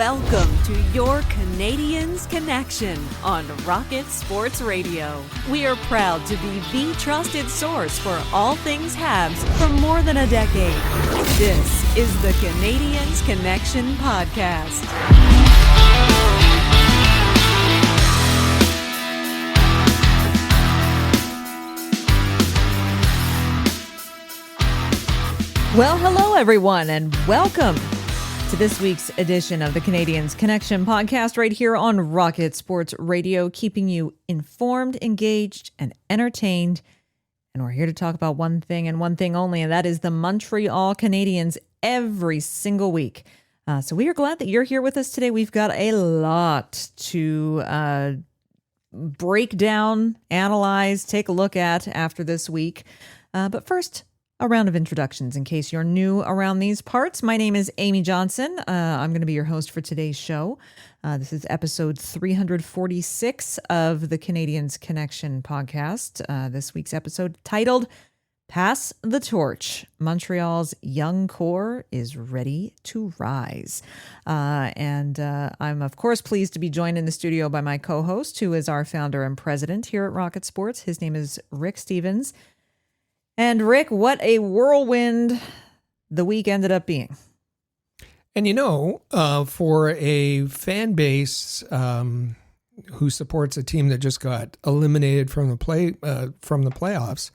Welcome to your Canadiens Connection on Rocket Sports Radio. We are proud to be the trusted source for all things Habs for more than a decade. This is the Canadiens Connection Podcast. Well, hello everyone, and welcome to this week's edition of the Canadiens Connection Podcast right here on Rocket Sports Radio, keeping you informed, engaged, and entertained. And we're here to talk about one thing and one thing only, and that is the Montreal Canadiens every single week. So we are glad that you're here with us today. We've got a lot to break down, analyze, take a look at after this week. But first, a round of introductions in case you're new around these parts. My name is Amy Johnson. I'm going to be your host for today's show. This is episode 346 of the Canadiens Connection podcast. This week's episode titled Pass the Torch. Montreal's young core is ready to rise. And I'm, of course, pleased to be joined in the studio by my co-host, who is our founder and president here at Rocket Sports. His name is Rick Stevens. And Rick, what a whirlwind the week ended up being. And for a fan base who supports a team that just got eliminated from the playoffs,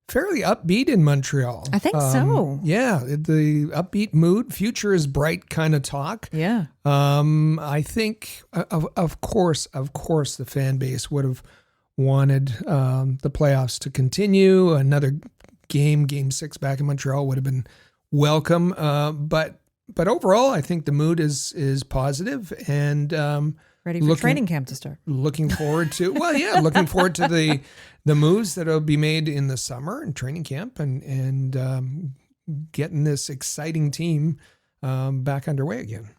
fairly upbeat in Montreal. I think so. Yeah, the upbeat mood, future is bright kind of talk. Yeah. I think, of course, the fan base would have wanted the playoffs to continue. Another game 6 back in Montreal would have been welcome. But overall, I think the mood is positive and ready for training camp to start. Looking forward to the moves that will be made in the summer and training camp and getting this exciting team back underway again.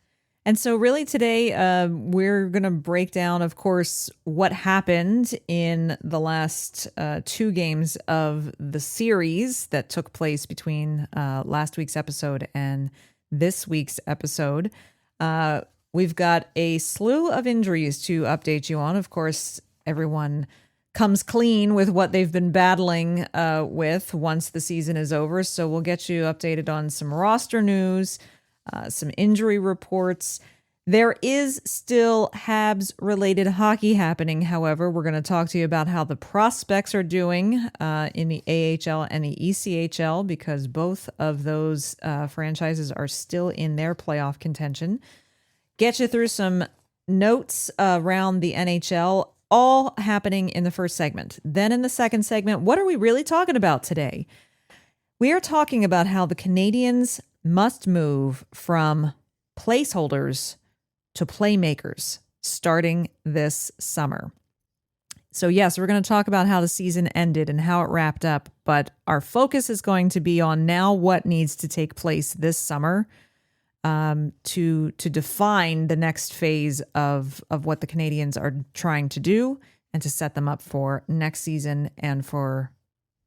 And so really today, we're going to break down, of course, what happened in the last 2 games of the series that took place between last week's episode and this week's episode. We've got a slew of injuries to update you on. Of course, everyone comes clean with what they've been battling with once the season is over. So we'll get you updated on some roster news, some injury reports. There is still Habs-related hockey happening. However, we're going to talk to you about how the prospects are doing in the AHL and the ECHL, because both of those franchises are still in their playoff contention. Get you through some notes around the NHL, all happening in the first segment. Then in the second segment, what are we really talking about today? We are talking about how the Canadiens must move from placeholders to playmakers starting this summer. So yes, we're going to talk about how the season ended and how it wrapped up, but our focus is going to be on now what needs to take place this summer to define the next phase of what the Canadiens are trying to do and to set them up for next season and for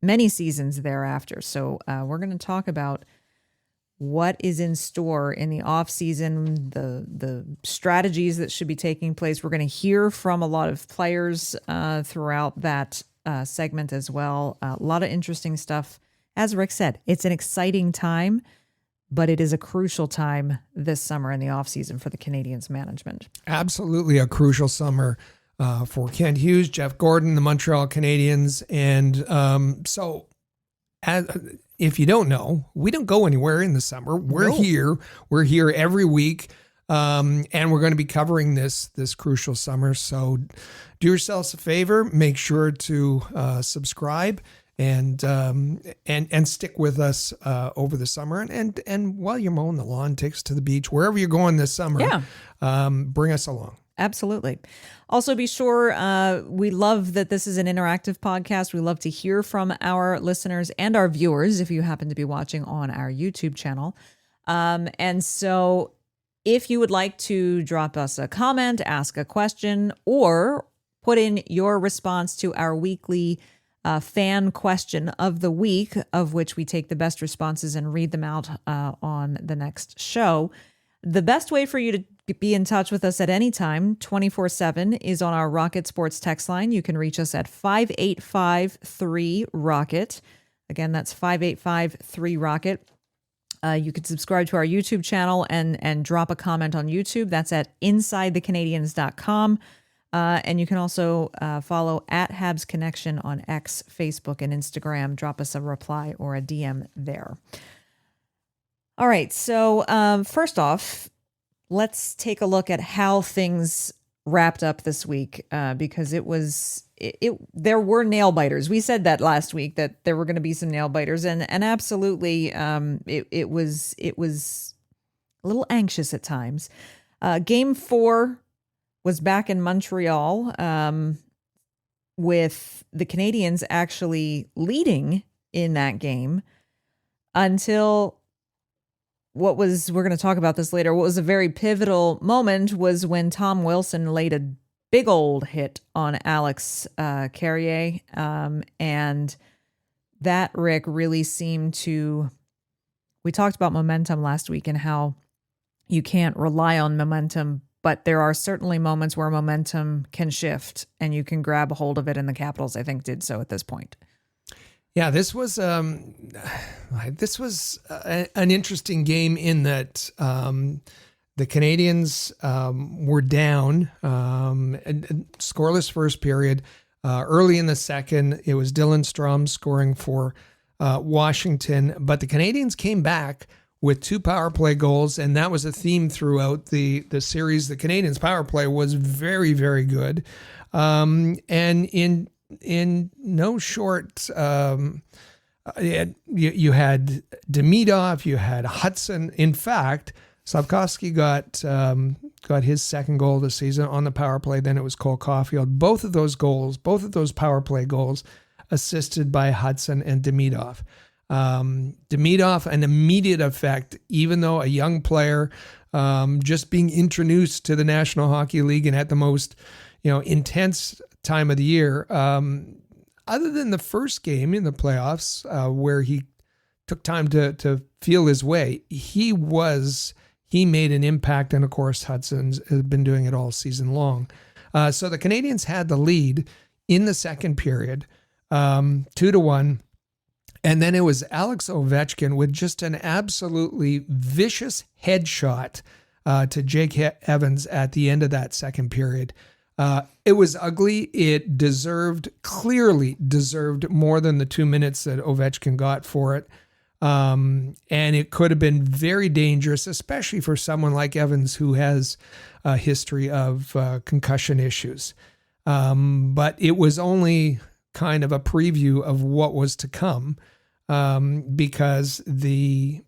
many seasons thereafter. So we're going to talk about what is in store in the offseason, the strategies that should be taking place. We're going to hear from a lot of players throughout that segment as well. A lot of interesting stuff. As Rick said, it's an exciting time, but it is a crucial time this summer in the offseason for the Canadiens management. Absolutely a crucial summer for Kent Hughes, Jeff Gordon, the Montreal Canadiens. And if you don't know, we don't go anywhere in the summer. We're here. We're here every week, and we're going to be covering this crucial summer. So do yourselves a favor. Make sure to subscribe and stick with us over the summer. And while you're mowing the lawn, take us to the beach, wherever you're going this summer, bring us along. Absolutely. Also, be sure, we love that this is an interactive podcast. We love to hear from our listeners and our viewers if you happen to be watching on our YouTube channel. And so if you would like to drop us a comment, ask a question, or put in your response to our weekly fan question of the week, of which we take the best responses and read them out on the next show, the best way for you to be in touch with us at any time. 24/7 is on our Rocket Sports text line. You can reach us at 5853-ROCKET. Again, that's 5853-ROCKET. You can subscribe to our YouTube channel and drop a comment on YouTube. That's at InsideTheCanadiens.com. And you can also follow at Habs Connection on X, Facebook, and Instagram. Drop us a reply or a DM there. All right. So first off, let's take a look at how things wrapped up this week, because there were nail biters. We said that last week, that there were going to be some nail biters, and absolutely, it was a little anxious at times. Game 4 was back in Montreal, with the Canadiens actually leading in that game until we're going to talk about this later. What was a very pivotal moment was when Tom Wilson laid a big old hit on Alex Carrier. And that, Rick, really seemed to, we talked about momentum last week and how you can't rely on momentum, but there are certainly moments where momentum can shift and you can grab a hold of it, and the Capitals, I think, did so at this point. Yeah, this was an interesting game in that the Canadiens were down, scoreless first period. Early in the second, it was Dylan Strom scoring for Washington, but the Canadiens came back with 2 power play goals, and that was a theme throughout the series. The Canadiens' power play was very, very good, and in no short, you had Demidov, you had Hudson. In fact, Slavkovsky got his second goal of the season on the power play. Then it was Cole Caulfield. Both of those power play goals, assisted by Hudson and Demidov. Demidov, an immediate effect, even though a young player, just being introduced to the National Hockey League and at the most, intense time of the year. Other than the first game in the playoffs, where he took time to feel his way, he made an impact, and of course Hudson's has been doing it all season long. So the Canadiens had the lead in the second period, 2-1. And then it was Alex Ovechkin with just an absolutely vicious headshot to Jake Evans at the end of that second period. It was ugly. It clearly deserved more than the 2 minutes that Ovechkin got for it. And it could have been very dangerous, especially for someone like Evans, who has a history of concussion issues. But it was only kind of a preview of what was to come, because the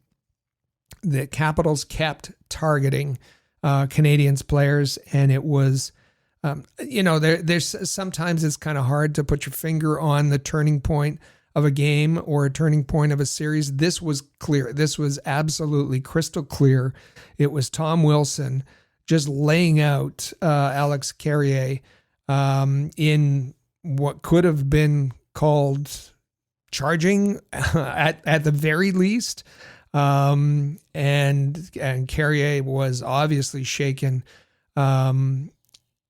Capitals kept targeting Canadiens players, and it was, there's sometimes it's kind of hard to put your finger on the turning point of a game or a turning point of a series. This was clear. This was absolutely crystal clear. It was Tom Wilson just laying out Alex Carrier in what could have been called charging at the very least. And Carrier was obviously shaken. And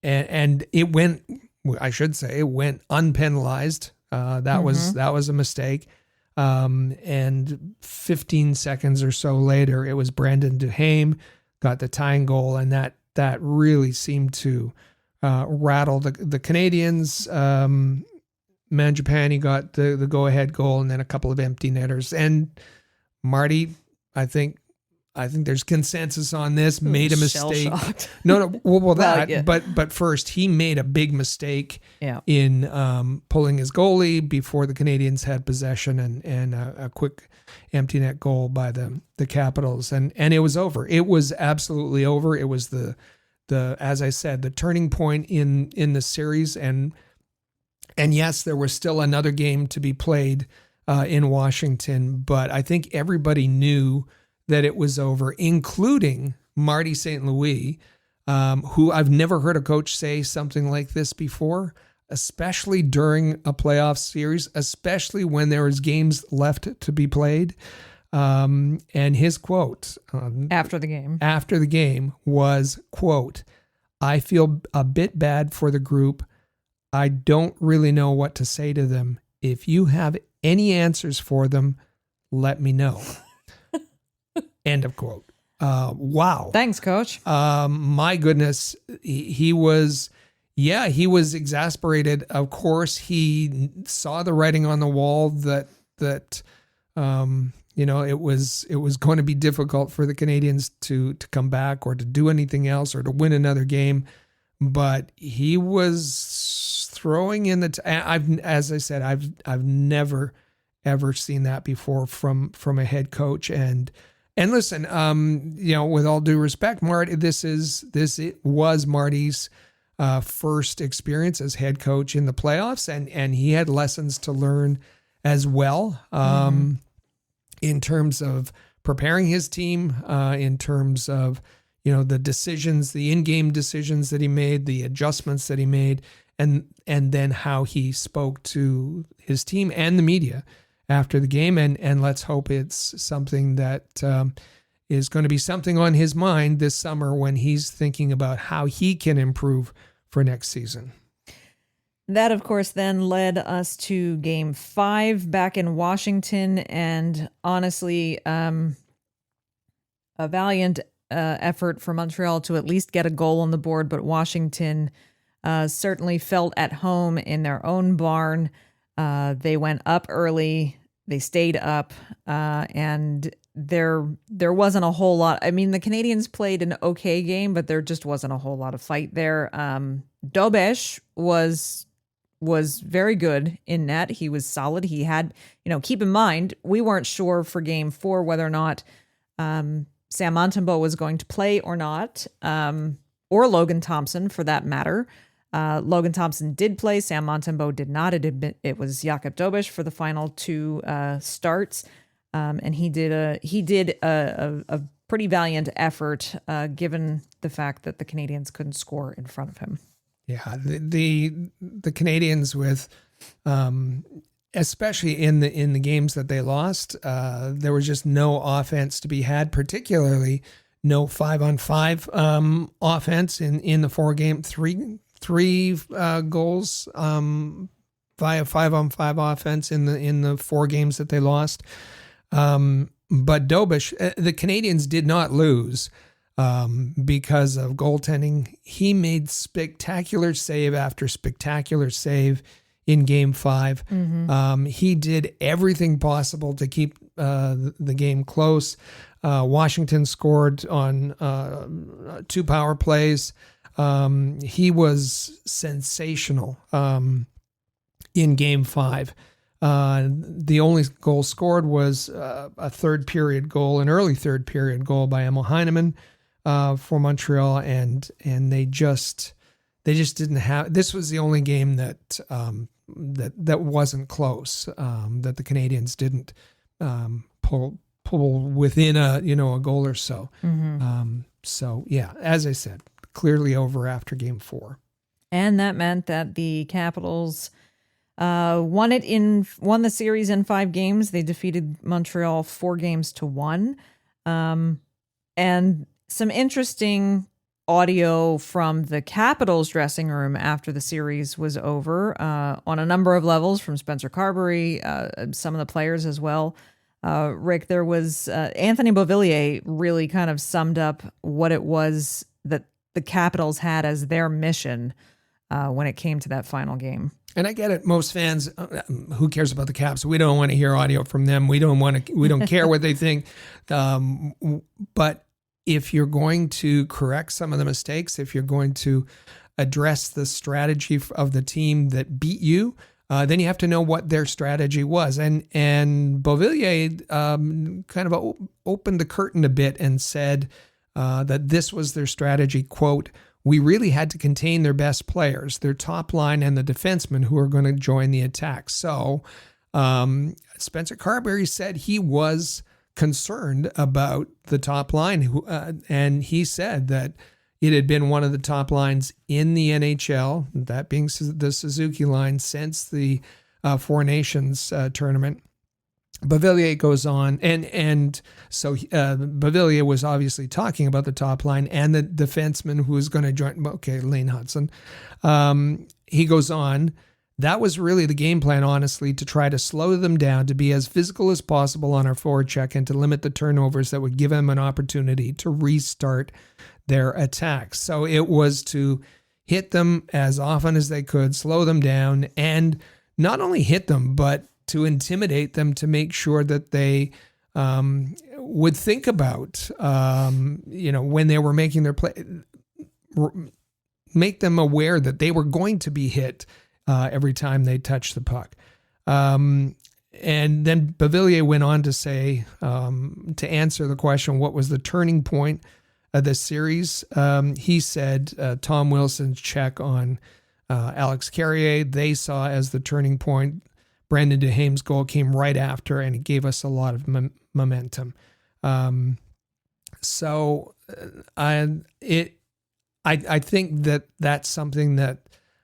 it went, I should say, it went unpenalized. That was a mistake. And 15 seconds or so later, it was Brandon Duhaime got the tying goal, and that really seemed to rattle the Canadiens. Mangiapane got the go-ahead goal, and then a couple of empty netters. And Marty, I think there's consensus on this, made a mistake. But first he made a big mistake in pulling his goalie before the Canadiens had possession, and a quick empty net goal by the Capitals, and it was over. It was absolutely over. It was the as I said, the turning point in the series, and yes, there was still another game to be played in Washington, but I think everybody knew that it was over, including Marty St. Louis, who I've never heard a coach say something like this before, especially during a playoff series, especially when there was games left to be played. And his quote After the game was, quote, "I feel a bit bad for the group. I don't really know what to say to them. If you have any answers for them, let me know." End of quote. Wow. Thanks, Coach. My goodness. He was exasperated. Of course, he saw the writing on the wall that it was going to be difficult for the Canadiens to come back or to do anything else or to win another game. But he was throwing in as I said, I've never ever seen that before from a head coach. And listen, with all due respect, Marty, it was Marty's first experience as head coach in the playoffs, and he had lessons to learn as well, in terms of preparing his team, in terms of the decisions, the in-game decisions that he made, the adjustments that he made, and then how he spoke to his team and the media after the game. And let's hope it's something that is going to be something on his mind this summer when he's thinking about how he can improve for next season. That, of course, then led us to Game 5 back in Washington. And honestly, a valiant effort for Montreal to at least get a goal on the board. But Washington certainly felt at home in their own barn. They went up early. They stayed up. And there wasn't a whole lot. I mean, the Canadiens played an okay game, but there just wasn't a whole lot of fight there. Dobesh was very good in net. He was solid. He had, keep in mind, we weren't sure for Game 4 whether or not Sam Montembeault was going to play or not, or Logan Thompson for that matter. Logan Thompson did play. Sam Montembeault did not. It was Jakub Dobesh for the final two starts, and he did a pretty valiant effort, given the fact that the Canadiens couldn't score in front of him. Yeah, the Canadiens with, especially in the games that they lost, there was just no offense to be had, particularly no 5-on-5 offense in the 4-game, three goals via 5-on-5 offense in the 4 games that they lost. But Dobesh, the Canadiens did not lose because of goaltending. He made spectacular save after spectacular save in Game 5. He did everything possible to keep the game close. Washington scored on 2 power plays. He was sensational in Game 5. The only goal scored was a early third period goal by Emil Heineman for Montreal, and they just didn't have. This was the only game that wasn't close, that the Canadiens didn't pull within a goal or so. So yeah, as I said, clearly over after Game 4, and that meant that the Capitals won the series in 5 games. They defeated Montreal 4-1. And some interesting audio from the Capitals dressing room after the series was over, on a number of levels, from Spencer Carberry, some of the players as well. Rick, there was Anthony Beauvillier really kind of summed up what it was that the Capitals had as their mission when it came to that final game. And I get it. Most fans, who cares about the Caps? We don't want to hear audio from them. We don't care what they think. But if you're going to correct some of the mistakes, if you're going to address the strategy of the team that beat you, then you have to know what their strategy was. And Beauvillier kind of opened the curtain a bit and said that this was their strategy. Quote, "We really had to contain their best players, their top line and the defensemen who are going to join the attack." So Spencer Carberry said he was concerned about the top line, and he said that it had been one of the top lines in the NHL, that being the Suzuki line, since the Four Nations tournament. Beauvillier goes on, and so Beauvillier was obviously talking about the top line and the defenseman who was going to join. Okay, Lane Hudson. He goes on. That was really the game plan, honestly, to try to slow them down, to be as physical as possible on our forward check, and to limit the turnovers that would give them an opportunity to restart their attacks. So it was to hit them as often as they could, slow them down, and not only hit them, but to intimidate them, to make sure that they would think about, when they were making their play, make them aware that they were going to be hit every time they touch the puck. And then Beauvillier went on to say, to answer the question, what was the turning point of this series? He said Tom Wilson's check on Alex Carrier, they saw as the turning point. Brendan DeHame's goal came right after, and it gave us a lot of momentum. So I think that that's something that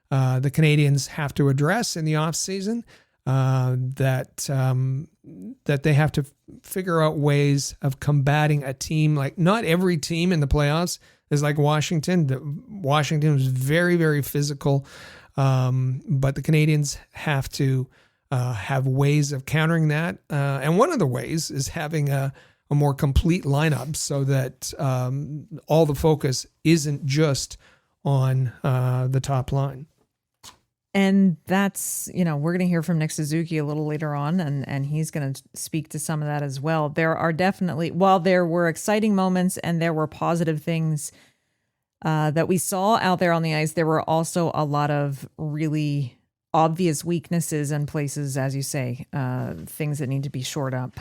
the Canadiens have to address in the offseason, that they have to figure out ways of combating a team. Like, not every team in the playoffs is like Washington. Washington was very, very physical, but the Canadiens have to have ways of countering that. And one of the ways is having a more complete lineup, so that all the focus isn't just on the top line. And that's, we're going to hear from Nick Suzuki a little later on, and he's going to speak to some of that as well. There are definitely, while there were exciting moments and there were positive things that we saw out there on the ice, there were also a lot of really obvious weaknesses and places, as you say, things that need to be shored up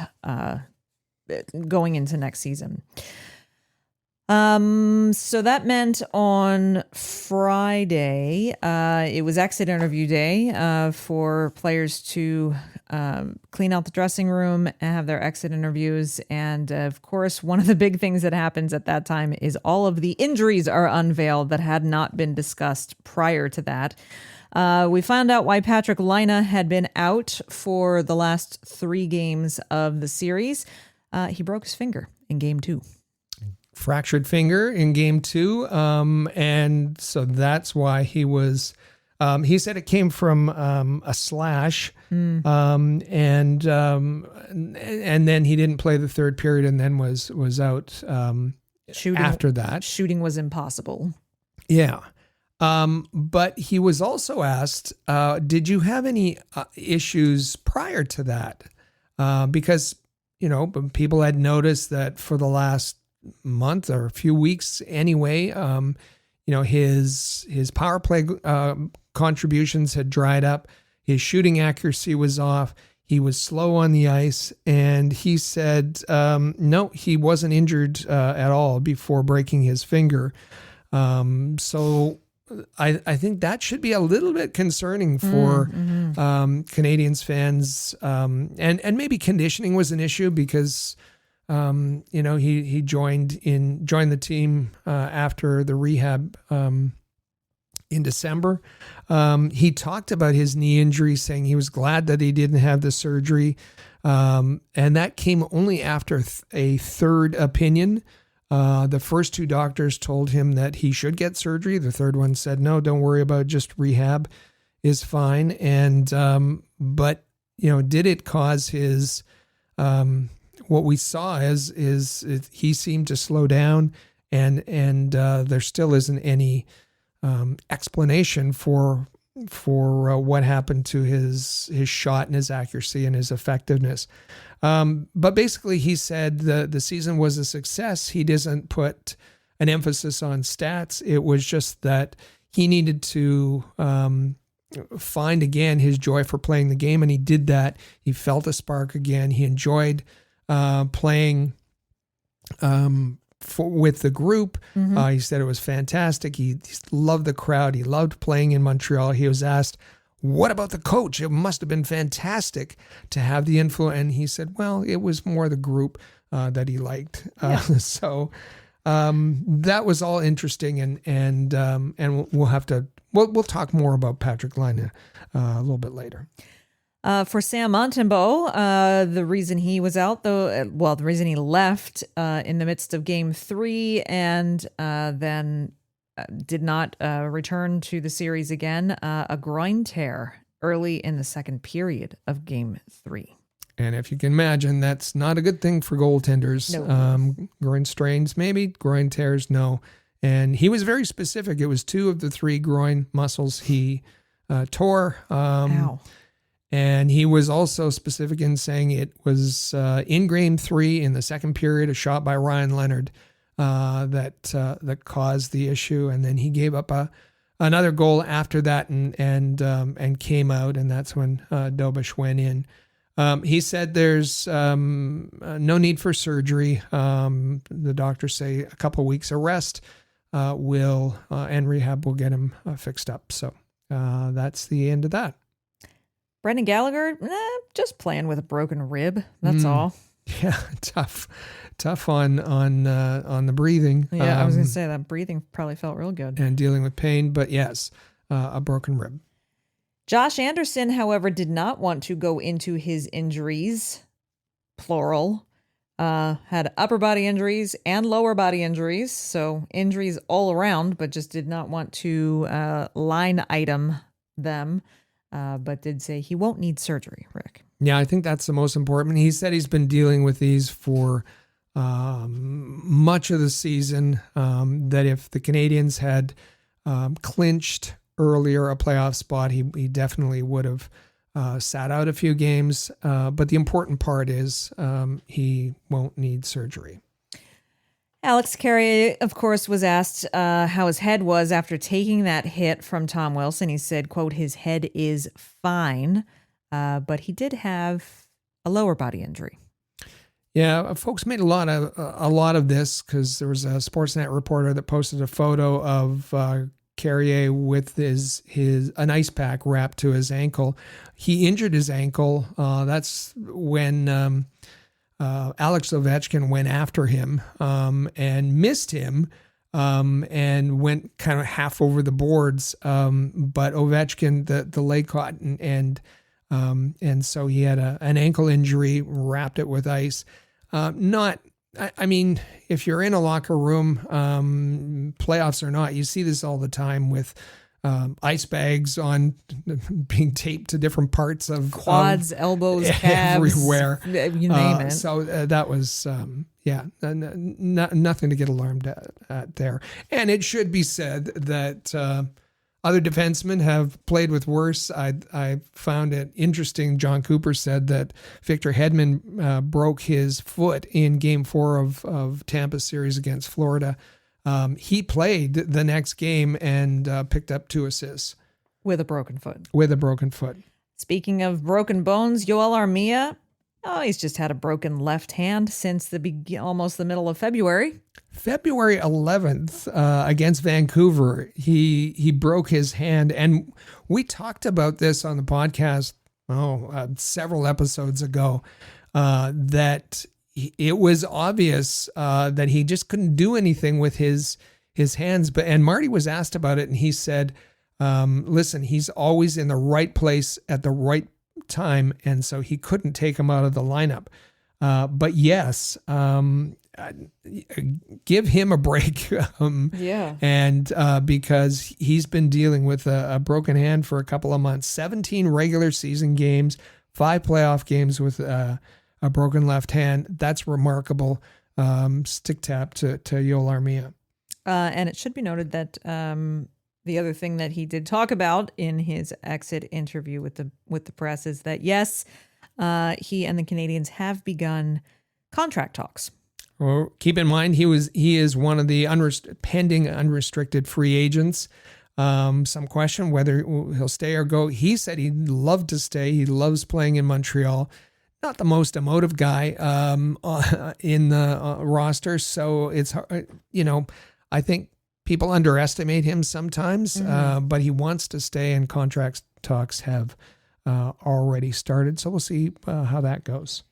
going into next season. So that meant on Friday, it was exit interview day for players to clean out the dressing room and have their exit interviews. And of course, one of the big things that happens at that time is all of the injuries are unveiled that had not been discussed prior to that. We found out why Patrik Laine had been out for the last 3 games of the series. He broke his finger in game 2. Fractured finger in game 2. And so that's why he was, he said it came from a slash. And then he didn't play the third period, and then was out after that. Shooting was impossible. Yeah. But he was also asked, did you have any issues prior to that? Because, people had noticed that for the last month or a few weeks anyway, his power play contributions had dried up. His shooting accuracy was off. He was slow on the ice. And he said, no, he wasn't injured at all before breaking his finger. So I think that should be a little bit concerning for Canadiens fans. And maybe conditioning was an issue because, he joined the team after the rehab in December. He talked about his knee injury, saying he was glad that he didn't have the surgery. And that came only after a third opinion. The first 2 doctors told him that he should get surgery. The third one said, no, don't worry about it, just rehab is fine. And, but, did it cause his, what we saw is he seemed to slow down, and there still isn't any, explanation for what happened to his shot and his accuracy and his effectiveness. But basically he said the season was a success. He doesn't put an emphasis on stats. It was just that he needed to find again his joy for playing the game, and he did that. He felt a spark again. He enjoyed playing with the group. He said it was fantastic. He loved the crowd. He loved playing in Montreal. He was asked, what about the coach? It must have been fantastic to have the influence. And he said, well, it was more the group that he liked. So that was all interesting. And we'll talk more about Patrik Laine a little bit later. For Sam Montembeault, the reason he was out, the reason he left in the midst of Game 3 and then did not return to the series again, a groin tear early in the second period of Game 3. And if you can imagine, that's not a good thing for goaltenders. No. Groin strains, maybe. Groin tears, no. And he was very specific. It was 2 of the 3 groin muscles he tore. Ow. And he was also specific in saying it was in Game 3 in the second period, a shot by Ryan Leonard that caused the issue. And then he gave up another goal after that and came out. And that's when Dobish went in. He said there's no need for surgery. The doctors say a couple of weeks of rest and rehab will get him fixed up. So that's the end of that. Brendan Gallagher, just playing with a broken rib. That's all. Yeah, tough on the breathing. Yeah, I was going to say that breathing probably felt real good. And dealing with pain, but yes, a broken rib. Josh Anderson, however, did not want to go into his injuries, plural. Had upper body injuries and lower body injuries, so injuries all around, but just did not want to line item them, but did say he won't need surgery, Rick. Yeah, I think that's the most important. He said he's been dealing with these for much of the season, that if the Canadiens had clinched earlier a playoff spot, he definitely would have sat out a few games. But the important part is he won't need surgery. Alex Carrier, of course, was asked how his head was after taking that hit from Tom Wilson. He said, quote, his head is fine, but he did have a lower body injury. Yeah, folks made a lot of this because there was a Sportsnet reporter that posted a photo of Carrier with an ice pack wrapped to his ankle. He injured his ankle. That's when Alex Ovechkin went after him and missed him and went kind of half over the boards. But Ovechkin, the leg caught and so he had an ankle injury, wrapped it with ice. I mean, if you're in a locker room, playoffs or not, you see this all the time with ice bags being taped to different parts of quads, elbows, calves, everywhere. You name it. So that was, nothing to get alarmed at there. And it should be said that other defensemen have played with worse. I found it interesting. John Cooper said that Victor Hedman broke his foot in Game 4 of Tampa's series against Florida. He played the next game and picked up 2 assists. With a broken foot. Speaking of broken bones, Yoel Armia, he's just had a broken left hand since almost the middle of February. February 11th against Vancouver, he broke his hand. And we talked about this on the podcast several episodes ago, that it was obvious that he just couldn't do anything with his hands. And Marty was asked about it, and he said, listen, he's always in the right place at the right time, and so he couldn't take him out of the lineup. But yes, give him a break. And because he's been dealing with a broken hand for a couple of months. 17 regular season games, 5 playoff games with a broken left hand. That's remarkable. Stick tap to Yoel Armia. And it should be noted that the other thing that he did talk about in his exit interview with the press is that, yes, he and the Canadiens have begun contract talks. Well, keep in mind, he is one of the pending unrestricted free agents. Some question whether he'll stay or go. He said he'd love to stay. He loves playing in Montreal. Not the most emotive guy in the roster. So it's, I think people underestimate him sometimes, but he wants to stay, and contract talks have already started. So we'll see how that goes.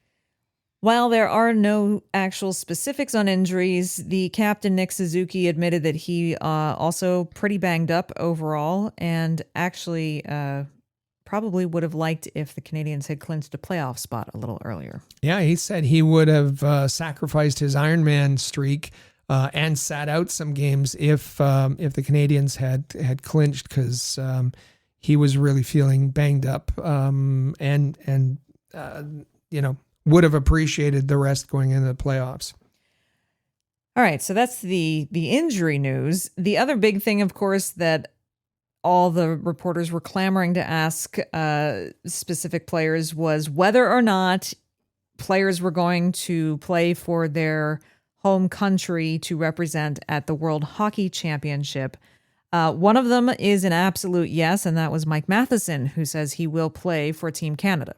While there are no actual specifics on injuries, the captain, Nick Suzuki, admitted that he also pretty banged up overall, and actually probably would have liked if the Canadiens had clinched a playoff spot a little earlier. Yeah, he said he would have sacrificed his Ironman streak and sat out some games if the Canadiens had clinched, because he was really feeling banged up, and would have appreciated the rest going into the playoffs. All right, so that's the injury news. The other big thing, of course, that all the reporters were clamoring to ask specific players was whether or not players were going to play for their home country to represent at the World Hockey Championship. One of them is an absolute yes, and that was Mike Matheson, who says he will play for Team Canada.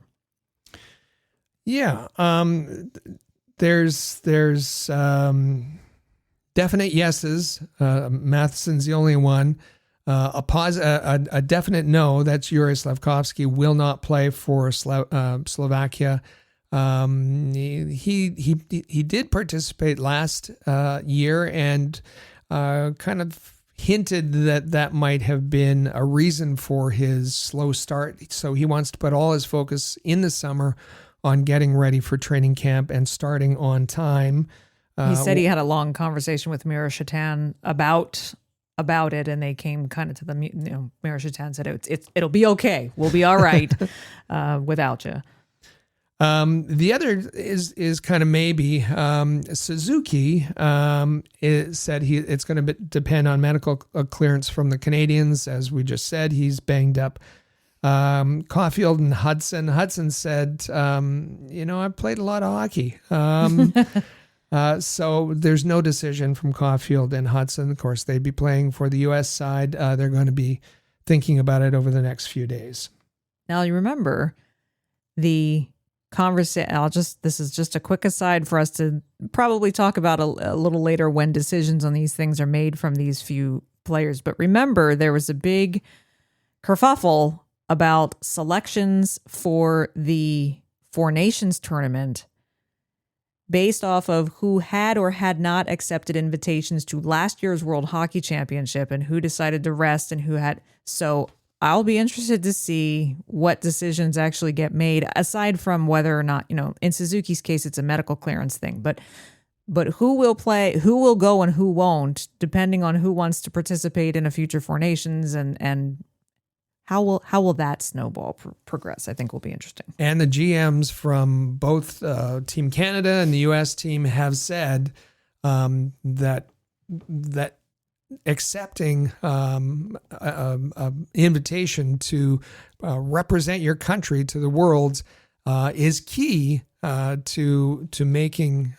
Yeah, there's definite yeses. Matheson's the only one. A definite no. That's Yuri Slafkovsky will not play for Slovakia. He did participate last year and kind of hinted that might have been a reason for his slow start. So he wants to put all his focus in the summer on getting ready for training camp and starting on time. He said he had a long conversation with Mira Shatan about it, and they came kind of to the, Mira Shatan said it'll be okay. We'll be all right without you. The other is kind of maybe Suzuki said it's going to depend on medical clearance from the Canadiens. As we just said, he's banged up. Caulfield and Hudson. Hudson said, I've played a lot of hockey. So there's no decision from Caulfield and Hudson. Of course, they'd be playing for the U.S. side. They're going to be thinking about it over the next few days. Now, you remember the conversation. This is just a quick aside for us to probably talk about a little later when decisions on these things are made from these few players. But remember, there was a big kerfuffle about selections for the Four Nations tournament based off of who had or had not accepted invitations to last year's World Hockey Championship and who decided to rest and who had. So I'll be interested to see what decisions actually get made, aside from whether or not, in Suzuki's case, it's a medical clearance thing, but who will play, who will go and who won't, depending on who wants to participate in a future Four Nations, and how will that snowball progress, I think will be interesting. And the GMs from both Team Canada and the U.S. team have said that accepting an invitation to represent your country to the world is key to making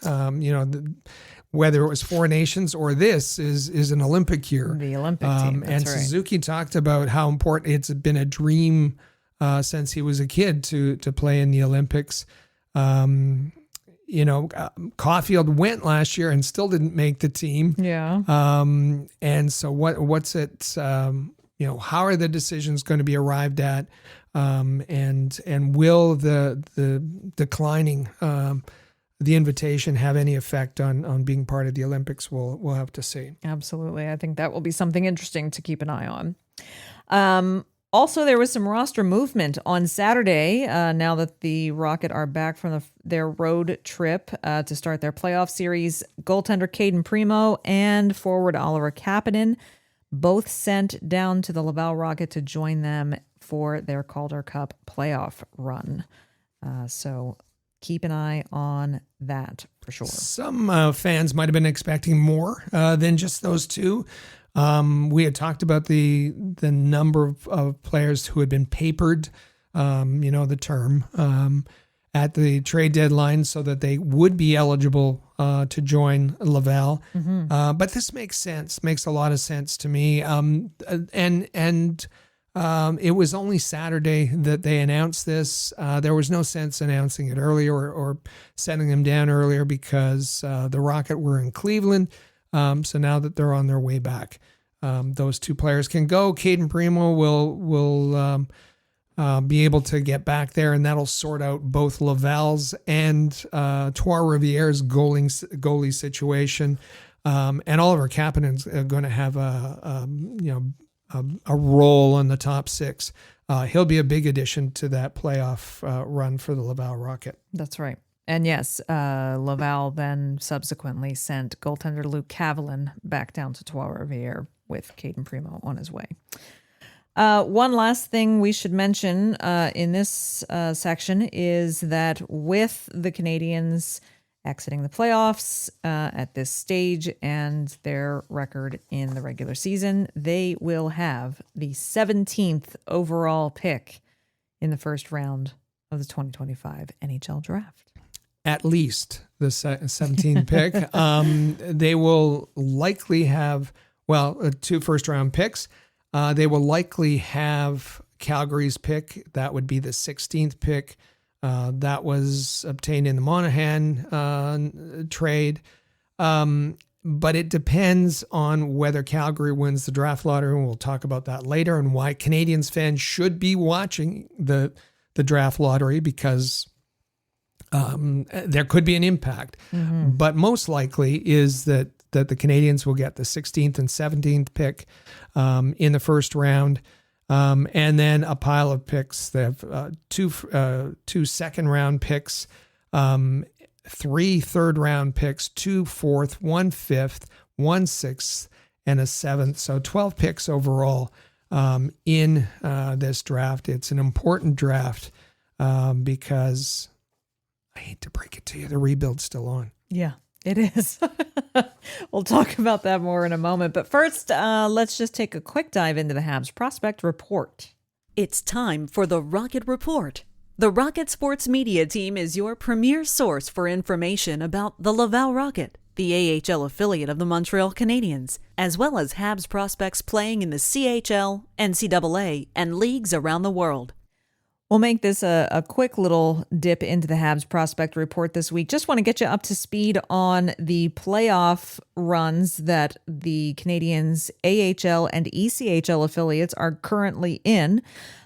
whether it was Four Nations or this is an Olympic year. The Olympic team, that's and right. Suzuki talked about how important it's been a dream since he was a kid to play in the Olympics. Caulfield went last year and still didn't make the team. Yeah. And so what's it? How are the decisions going to be arrived at? And will the declining the invitation have any effect on being part of the Olympics? We'll have to see. Absolutely. I think that will be something interesting to keep an eye on. Also, there was some roster movement on Saturday, now that the Rocket are back from their road trip to start their playoff series. Goaltender Caden Primo and forward Oliver Kapanen both sent down to the Laval Rocket to join them for their Calder Cup playoff run. So keep an eye on that for sure. Some fans might have been expecting more than just those two. We had talked about the number of players who had been papered, the term, at the trade deadline so that they would be eligible to join Laval. Mm-hmm. But this makes a lot of sense to me. It was only Saturday that they announced this. There was no sense announcing it earlier or sending them down earlier because the Rocket were in Cleveland. So now that they're on their way back, those two players can go. Caden Primo will be able to get back there, and that'll sort out both Laval's and Trois-Rivieres goalie situation. And Oliver Kapanen's going to have a role in the top six. He'll be a big addition to that playoff run for the Laval Rocket. That's right. And yes, Laval then subsequently sent goaltender Luke Cavalin back down to Trois-Rivieres with Caden Primo on his way. One last thing we should mention in this section is that with the Canadiens exiting the playoffs at this stage and their record in the regular season, they will have the 17th overall pick in the first round of the 2025 NHL draft. At least the 17th pick. They will likely have, 2 first-round picks. They will likely have Calgary's pick. That would be the 16th pick. That was obtained in the Monahan trade. But it depends on whether Calgary wins the draft lottery, and we'll talk about that later, and why Canadiens fans should be watching the draft lottery, because there could be an impact. Mm-hmm. But most likely is that the Canadiens will get the 16th and 17th pick in the first round, and then a pile of picks. They have two second-round picks, 3 third-round picks, 2 fourth, 1 fifth, 1 sixth, and a 7th. So 12 picks overall in this draft. It's an important draft because, I hate to break it to you, the rebuild's still on. Yeah, it is. We'll talk about that more in a moment. But first, let's just take a quick dive into the Habs prospect report. It's time for the Rocket Report. The Rocket Sports Media Team is your premier source for information about the Laval Rocket, the AHL affiliate of the Montreal Canadiens, as well as Habs prospects playing in the CHL, NCAA, and leagues around the world. We'll make this a quick little dip into the Habs prospect report this week. Just want to get you up to speed on the playoff runs that the Canadiens AHL and ECHL affiliates are currently in.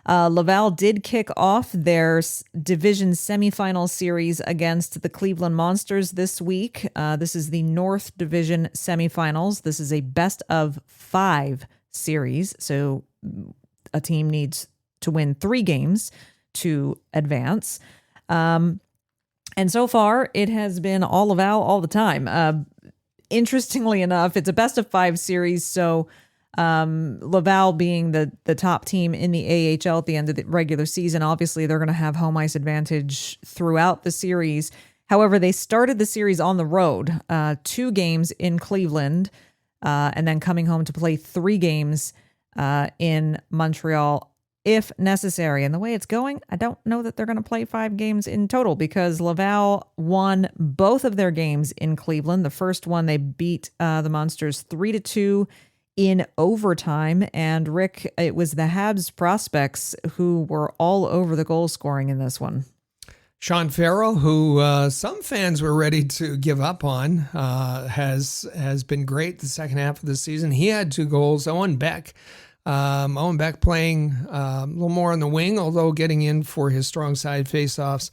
Laval did kick off their division semifinal series against the Cleveland Monsters this week. This is the North Division semifinals. This is a best of 5 series, so a team needs to win 3 games to advance. And so far, it has been all Laval all the time. Interestingly enough, it's a best of 5 series, so Laval being the top team in the AHL at the end of the regular season, obviously they're going to have home ice advantage throughout the series. However, they started the series on the road, 2 games in Cleveland, and then coming home to play 3 games in Montreal if necessary. And the way it's going, I don't know that they're going to play 5 games in total, because Laval won both of their games in Cleveland. The first one, they beat the Monsters 3-2 in overtime. And Rick, it was the Habs prospects who were all over the goal scoring in this one. Sean Farrell, who some fans were ready to give up on, has been great the second half of the season. He had 2 goals. Owen Beck playing a little more on the wing, although getting in for his strong side faceoffs.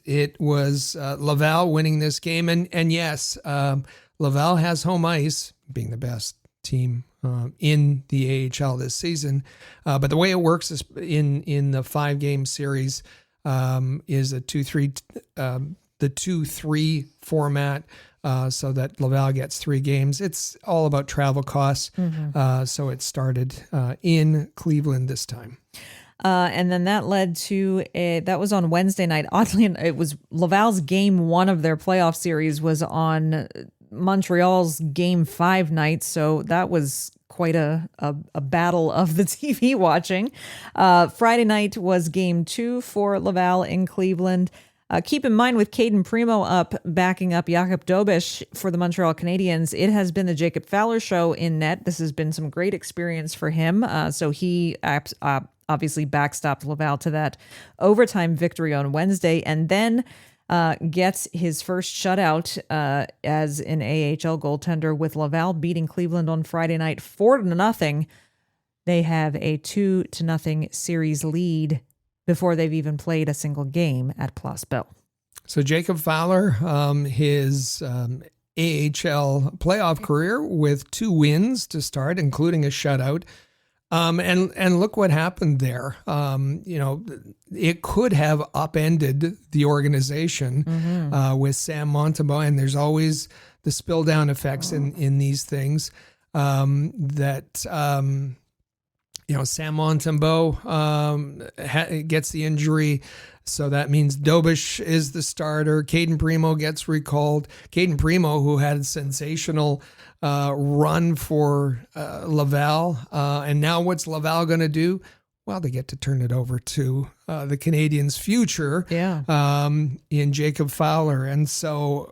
It was Laval winning this game. And yes, Laval has home ice, being the best team in the AHL this season. But the way it works is in the 5-game series is a 2-3, the 2-3 format. So that Laval gets 3 games. It's all about travel costs. Mm-hmm. So it started in Cleveland this time. And then that led to that was on Wednesday night. Oddly, it was Laval's game 1 of their playoff series was on Montreal's game 5 night. So that was quite a battle of the TV watching. Friday night was game 2 for Laval in Cleveland. Keep in mind, with Caden Primo backing up Jakub Dobiš for the Montreal Canadiens, it has been the Jacob Fowler show in net. This has been some great experience for him. So he obviously backstopped Laval to that overtime victory on Wednesday, and then gets his first shutout as an AHL goaltender with Laval beating Cleveland on Friday night 4-0. They have a 2-0 series lead before they've even played a single game at Place Bell. So Jacob Fowler, his AHL playoff career with 2 wins to start, including a shutout. And look what happened there. It could have upended the organization with Sam Montembeault, and there's always the spill down effects in these things. Sam Montembeault gets the injury, so that means Dobish is the starter. Caden Primo gets recalled. Caden Primo, who had a sensational run for Laval, and now what's Laval going to do? Well, they get to turn it over to the Canadiens' future in Jacob Fowler. And so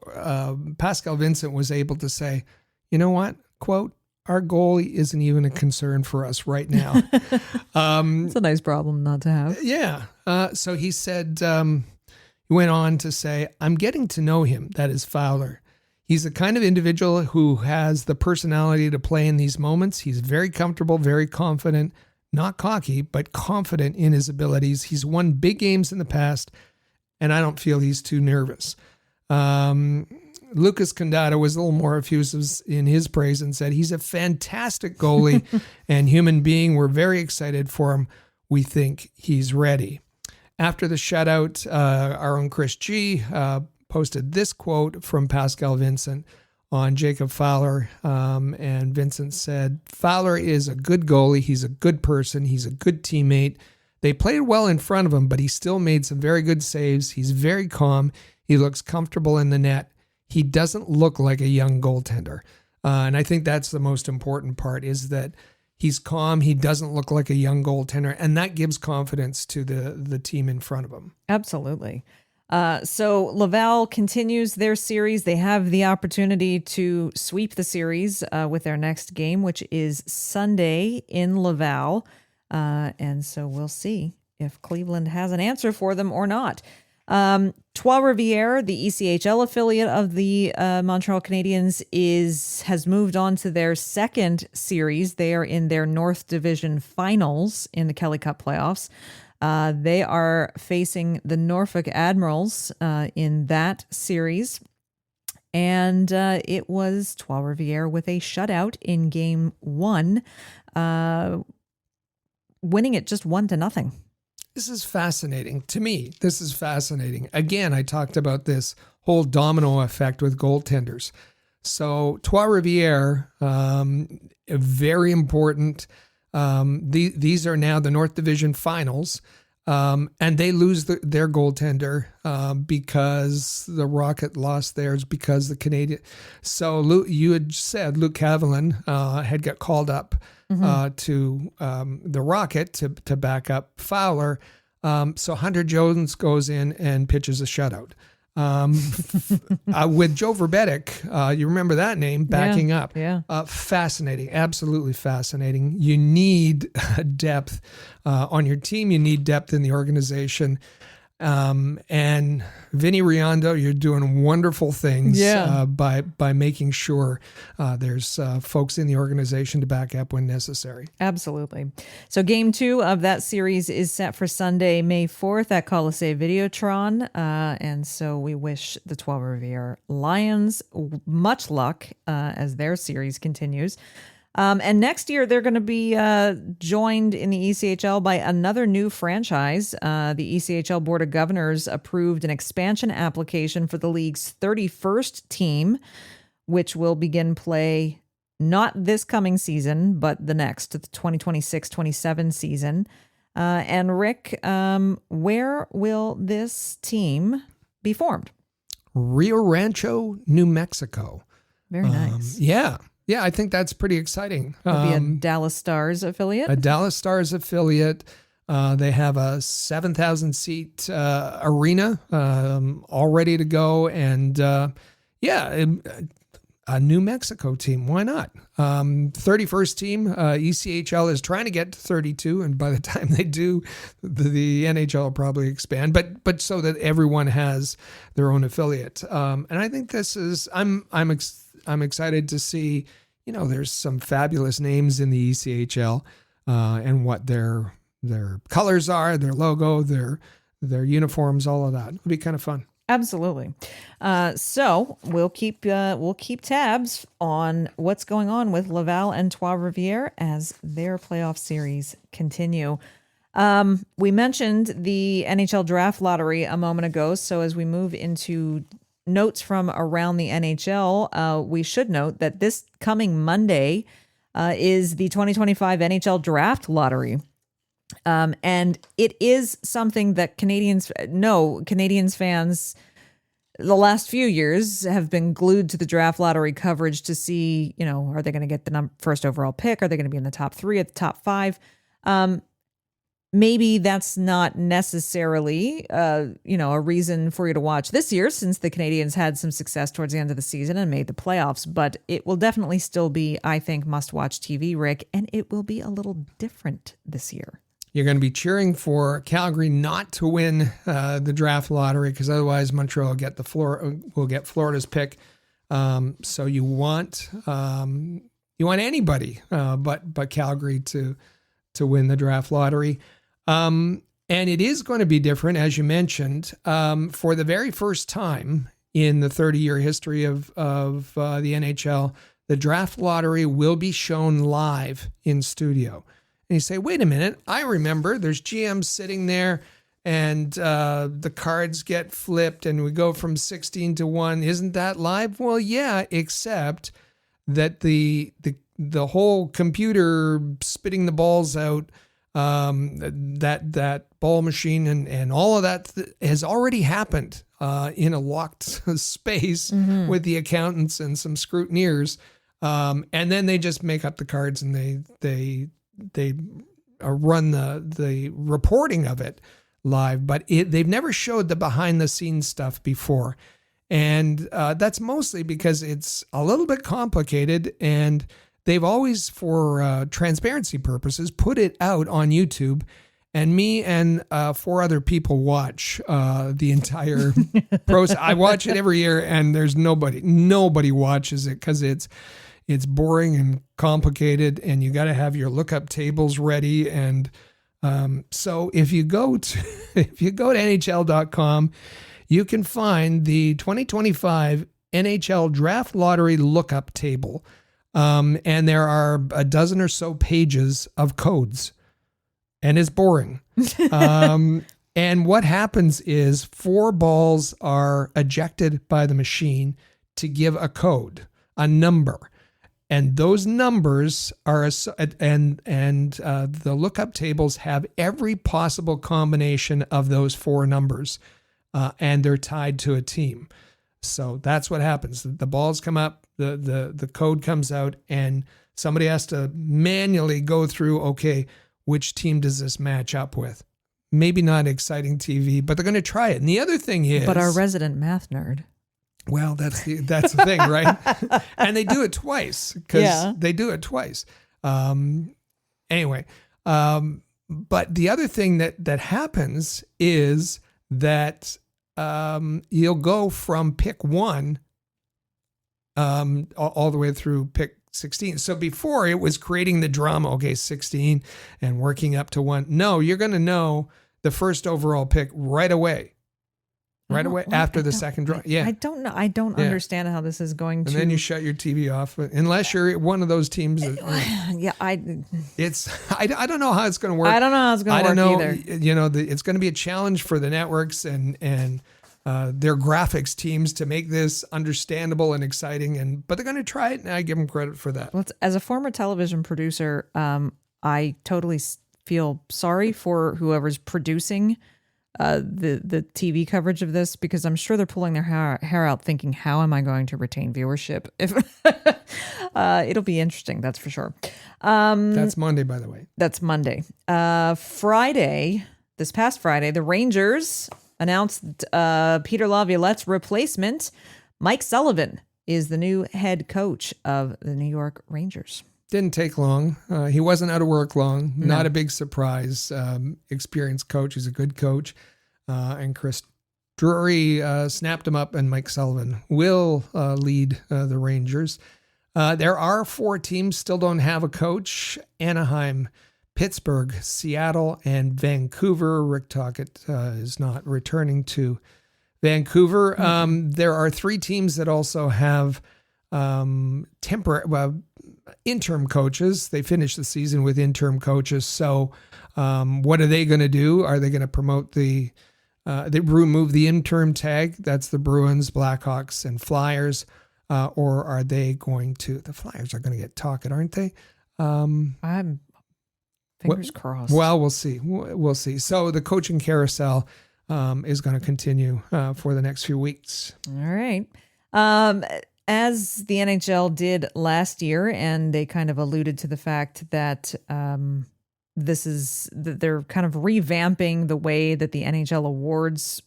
Pascal Vincent was able to say, you know what, quote, our goalie isn't even a concern for us right now. It's a nice problem not to have. Yeah. So he said, he went on to say, I'm getting to know him, that is Fowler. He's the kind of individual who has the personality to play in these moments. He's very comfortable, very confident, not cocky, but confident in his abilities. He's won big games in the past, and I don't feel he's too nervous. Lucas Condado was a little more effusive in his praise and said, he's a fantastic goalie and human being. We're very excited for him. We think he's ready. After the shutout, our own Chris G posted this quote from Pascal Vincent on Jacob Fowler. And Vincent said, Fowler is a good goalie. He's a good person. He's a good teammate. They played well in front of him, but he still made some very good saves. He's very calm. He looks comfortable in the net. He doesn't look like a young goaltender. And I think that's the most important part, is that he's calm. He doesn't look like a young goaltender. And that gives confidence to the team in front of him. Absolutely. So Laval continues their series. They have the opportunity to sweep the series with their next game, which is Sunday in Laval. And so we'll see if Cleveland has an answer for them or not. Trois-Rivieres, the ECHL affiliate of the Montreal Canadiens, has moved on to their second series. They are in their North Division finals in the Kelly Cup playoffs. They are facing the Norfolk Admirals in that series. And it was Trois-Rivieres with a shutout in game 1, winning it just 1-0. This is fascinating. To me, this is fascinating. Again, I talked about this whole domino effect with goaltenders. So Trois-Rivieres, very important. These are now the North Division finals, and they lose their goaltender because the Rocket lost theirs because the Canadian. So you had said Luke Cavalin had got called up to the Rocket to back up Fowler. So Hunter Jones goes in and pitches a shutout. With Joe Verbetic, you remember that name, backing up. Yeah. Fascinating, absolutely fascinating. You need depth on your team. You need depth in the organization. And Vinny Riondo, you're doing wonderful things by making sure there's folks in the organization to back up when necessary. Absolutely. So game 2 of that series is set for Sunday, May 4th at Colisée Videotron. And so we wish the Trois-Rivieres Lions much luck as their series continues. And next year, they're going to be joined in the ECHL by another new franchise. The ECHL Board of Governors approved an expansion application for the league's 31st team, which will begin play not this coming season, but the next, the 2026-27 season. And Rick, where will this team be formed? Rio Rancho, New Mexico. Very nice. Yeah, I think that's pretty exciting. It'll be a Dallas Stars affiliate. A Dallas Stars affiliate. They have a 7,000-seat arena all ready to go. And a New Mexico team. Why not? 31st team. ECHL is trying to get to 32. And by the time they do, the NHL will probably expand. But so that everyone has their own affiliate. And I think this is, I'm excited to see, there's some fabulous names in the ECHL and what their colors are, their logo, their uniforms, all of that. It'll be kind of fun. Absolutely. So we'll keep tabs on what's going on with Laval and Trois-Rivieres as their playoff series continue. We mentioned the NHL draft lottery a moment ago. So as we move into notes from around the NHL, we should note that this coming Monday is the 2025 NHL draft lottery. And it is something that Canadiens fans the last few years have been glued to the draft lottery coverage to see, are they going to get the first overall pick? Are they going to be in the top 3 or the top 5? Maybe that's not necessarily, a reason for you to watch this year, since the Canadiens had some success towards the end of the season and made the playoffs. But it will definitely still be, I think, must-watch TV, Rick, and it will be a little different this year. You're going to be cheering for Calgary not to win the draft lottery, because otherwise Montreal will get Florida's pick. So you want anybody but Calgary to win the draft lottery. And it is going to be different, as you mentioned, for the very first time in the 30-year history of the NHL. The draft lottery will be shown live in studio. And you say, wait a minute, I remember there's GMs sitting there and the cards get flipped and we go from 16 to 1. Isn't that live? Well, yeah, except that the whole computer spitting the balls out, that ball machine and all of that has already happened in a locked space with the accountants and some scrutineers. And then they just make up the cards and they run the reporting of it live, but they've never showed the behind the scenes stuff before. And that's mostly because it's a little bit complicated, and they've always, for transparency purposes, put it out on YouTube. And me and 4 other people watch the entire process. I watch it every year, and there's nobody watches it because it's boring and complicated, and you got to have your lookup tables ready. And so if you go to NHL.com, you can find the 2025 NHL Draft Lottery lookup table, and there are a dozen or so pages of codes, and it's boring. And what happens is 4 balls are ejected by the machine to give a code, a number. And those numbers are, the lookup tables have every possible combination of those 4 numbers, and they're tied to a team. So that's what happens. The balls come up, the code comes out, and somebody has to manually go through, okay, which team does this match up with? Maybe not exciting TV, but they're going to try it. And the other thing is... But our resident math nerd... Well, that's the thing, right? And they do it twice they do it twice. Anyway, but the other thing that happens is that you'll go from pick 1 all the way through pick 16. So before, it was creating the drama, okay, 16 and working up to 1. No, you're going to know the first overall pick right away. After the second draw. Yeah. I don't know. I don't understand how this is going to. And then you shut your TV off, unless you're one of those teams. I don't know how it's going to work. I don't know how it's going to work either. It's going to be a challenge for the networks and their graphics teams to make this understandable and exciting. But they're going to try it, and I give them credit for that. Well, as a former television producer, I totally feel sorry for whoever's producing the TV coverage of this, because I'm sure they're pulling their hair out thinking, how am I going to retain viewership? If it'll be interesting, that's for sure. That's Monday, by the way. That's Monday. This past Friday, the Rangers announced Peter Laviolette's replacement. Mike Sullivan is the new head coach of the New York Rangers. Didn't take long. He wasn't out of work long. No. Not a big surprise. Experienced coach. He's a good coach. And Chris Drury snapped him up, and Mike Sullivan will lead the Rangers. There are 4 teams still don't have a coach: Anaheim, Pittsburgh, Seattle, and Vancouver. Rick Tocchet is not returning to Vancouver. There are 3 teams that also have interim coaches. They finish the season with interim coaches. So what are they going to do? Are they going to promote they remove the interim tag? That's the Bruins, Blackhawks, and Flyers. Or are they going to, the Flyers are going to get talked, aren't they? I'm fingers crossed. Well, we'll see. We'll see. So the coaching carousel is going to continue for the next few weeks. All right. As the NHL did last year, and they kind of alluded to the fact that they're kind of revamping the way that the NHL awards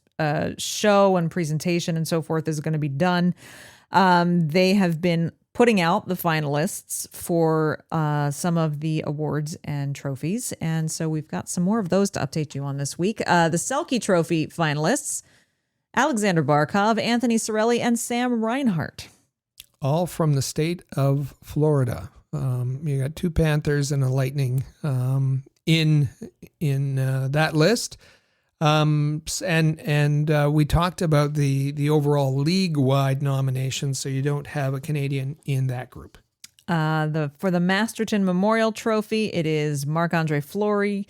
show and presentation and so forth is going to be done. They have been putting out the finalists for some of the awards and trophies. And so we've got some more of those to update you on this week. The Selke Trophy finalists, Alexander Barkov, Anthony Cirelli, and Sam Reinhart. All from the state of Florida. You got 2 Panthers and a Lightning in that list. And we talked about the overall league-wide nominations, so you don't have a Canadian in that group. For the Masterton Memorial Trophy, it is Marc-Andre Fleury,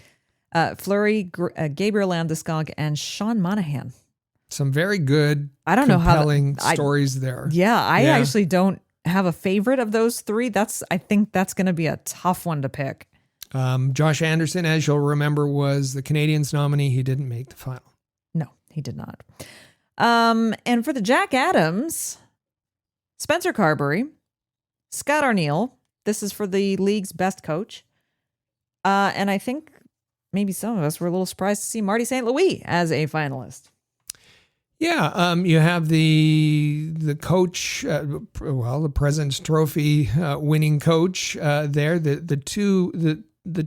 Gabriel Landeskog, and Sean Monahan. Some very good, compelling stories there. Yeah, I actually don't have a favorite of those 3. I think that's going to be a tough one to pick. Josh Anderson, as you'll remember, was the Canadiens nominee. He didn't make the final. No, he did not. And for the Jack Adams, Spencer Carberry, Scott Arniel. This is for the league's best coach. And I think maybe some of us were a little surprised to see Marty St. Louis as a finalist. Yeah, you have the coach, the President's Trophy winning coach there. The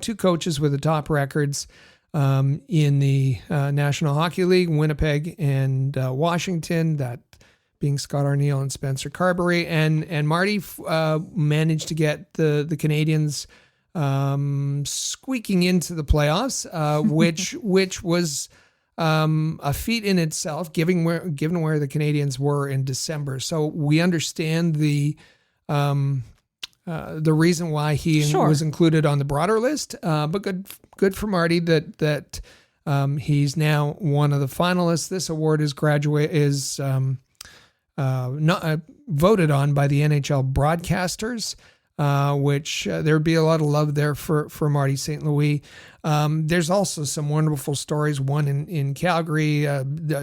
two coaches with the top records in the National Hockey League, Winnipeg and Washington, that being Scott Arniel and Spencer Carberry, and Marty managed to get the Canadiens squeaking into the playoffs, which was a feat in itself, given where the Canadiens were in December. So we understand the reason why he was included on the broader list. But good for Marty that he's now one of the finalists. This award is not voted on by the NHL broadcasters. Which there would be a lot of love there for Marty St. Louis. There's also some wonderful stories, one in Calgary,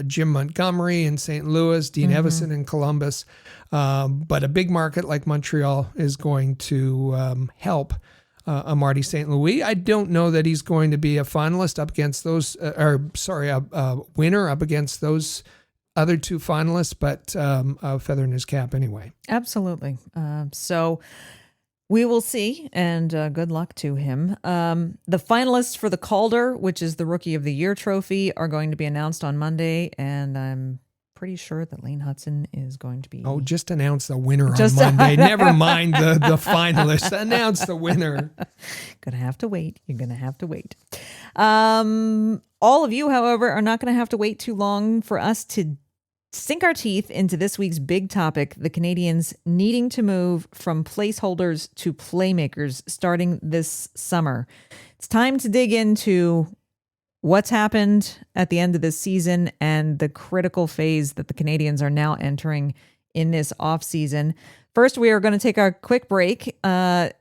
Jim Montgomery in St. Louis, Dean Evison in Columbus. But a big market like Montreal is going to help a Marty St. Louis. I don't know that he's going to be a finalist up against those, a winner up against those other 2 finalists, but a feather in his cap anyway. Absolutely. So we will see, and good luck to him. The finalists for the Calder, which is the Rookie of the Year trophy, are going to be announced on Monday, and I'm pretty sure that Lane Hudson is going to be... Oh, just announce the winner on Monday. Never mind the finalists. Announce the winner. Gonna have to wait. You're gonna have to wait. All of you, however, are not gonna have to wait too long for us to sink our teeth into this week's big topic, the Canadiens needing to move from placeholders to playmakers starting this summer. It's time to dig into what's happened at the end of this season and the critical phase that the Canadiens are now entering in this offseason. First, we are going to take a quick break,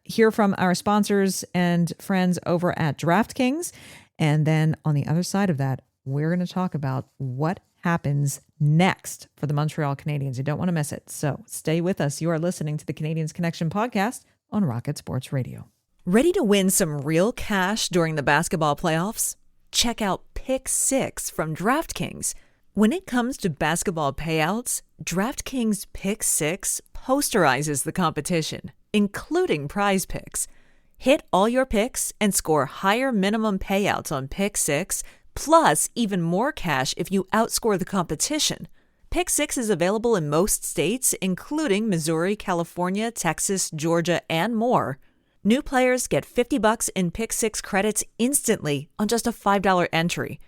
hear from our sponsors and friends over at DraftKings. And then on the other side of that, we're going to talk about what happens next for the Montreal Canadiens. You don't want to miss it. So stay with us. You are listening to the Canadiens Connection podcast on Rocket Sports Radio. Ready to win some real cash during the basketball playoffs? Check out Pick 6 from DraftKings. When it comes to basketball payouts, DraftKings Pick 6 posterizes the competition, including Prize Picks. Hit all your picks and score higher minimum payouts on Pick 6, plus even more cash if you outscore the competition. Pick 6 is available in most states, including Missouri, California, Texas, Georgia, and more. New players get $50 in Pick 6 credits instantly on just a $5 entry.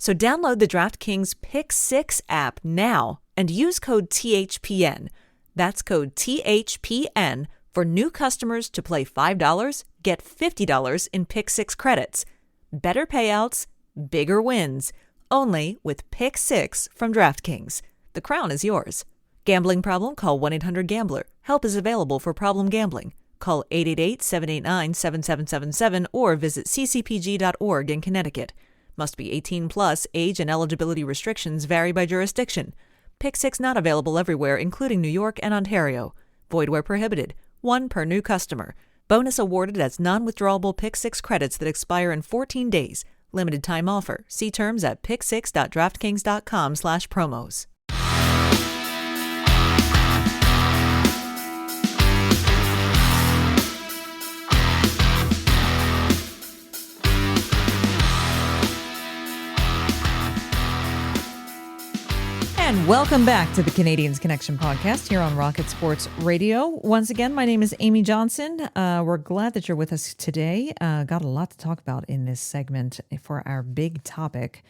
So download the DraftKings Pick 6 app now and use code THPN. That's code THPN for new customers to play $5, get $50 in Pick 6 credits. Better payouts, bigger wins. Only with Pick 6 from DraftKings. The crown is yours. Gambling problem? Call 1-800-GAMBLER. Help is available for problem gambling. Call 888-789-7777 or visit ccpg.org in Connecticut. Must be 18 plus. Age and eligibility restrictions vary by jurisdiction. Pick 6 not available everywhere, including New York and Ontario. Void where prohibited. 1 per new customer. Bonus awarded as non-withdrawable Pick 6 credits that expire in 14 days. Limited time offer. See terms at pick6.draftkings.com/promos. And welcome back to the Canadiens Connection podcast here on Rocket Sports Radio. Once again, my name is Amy Johnson. We're glad that you're with us today. Got a lot to talk about in this segment for our big topic.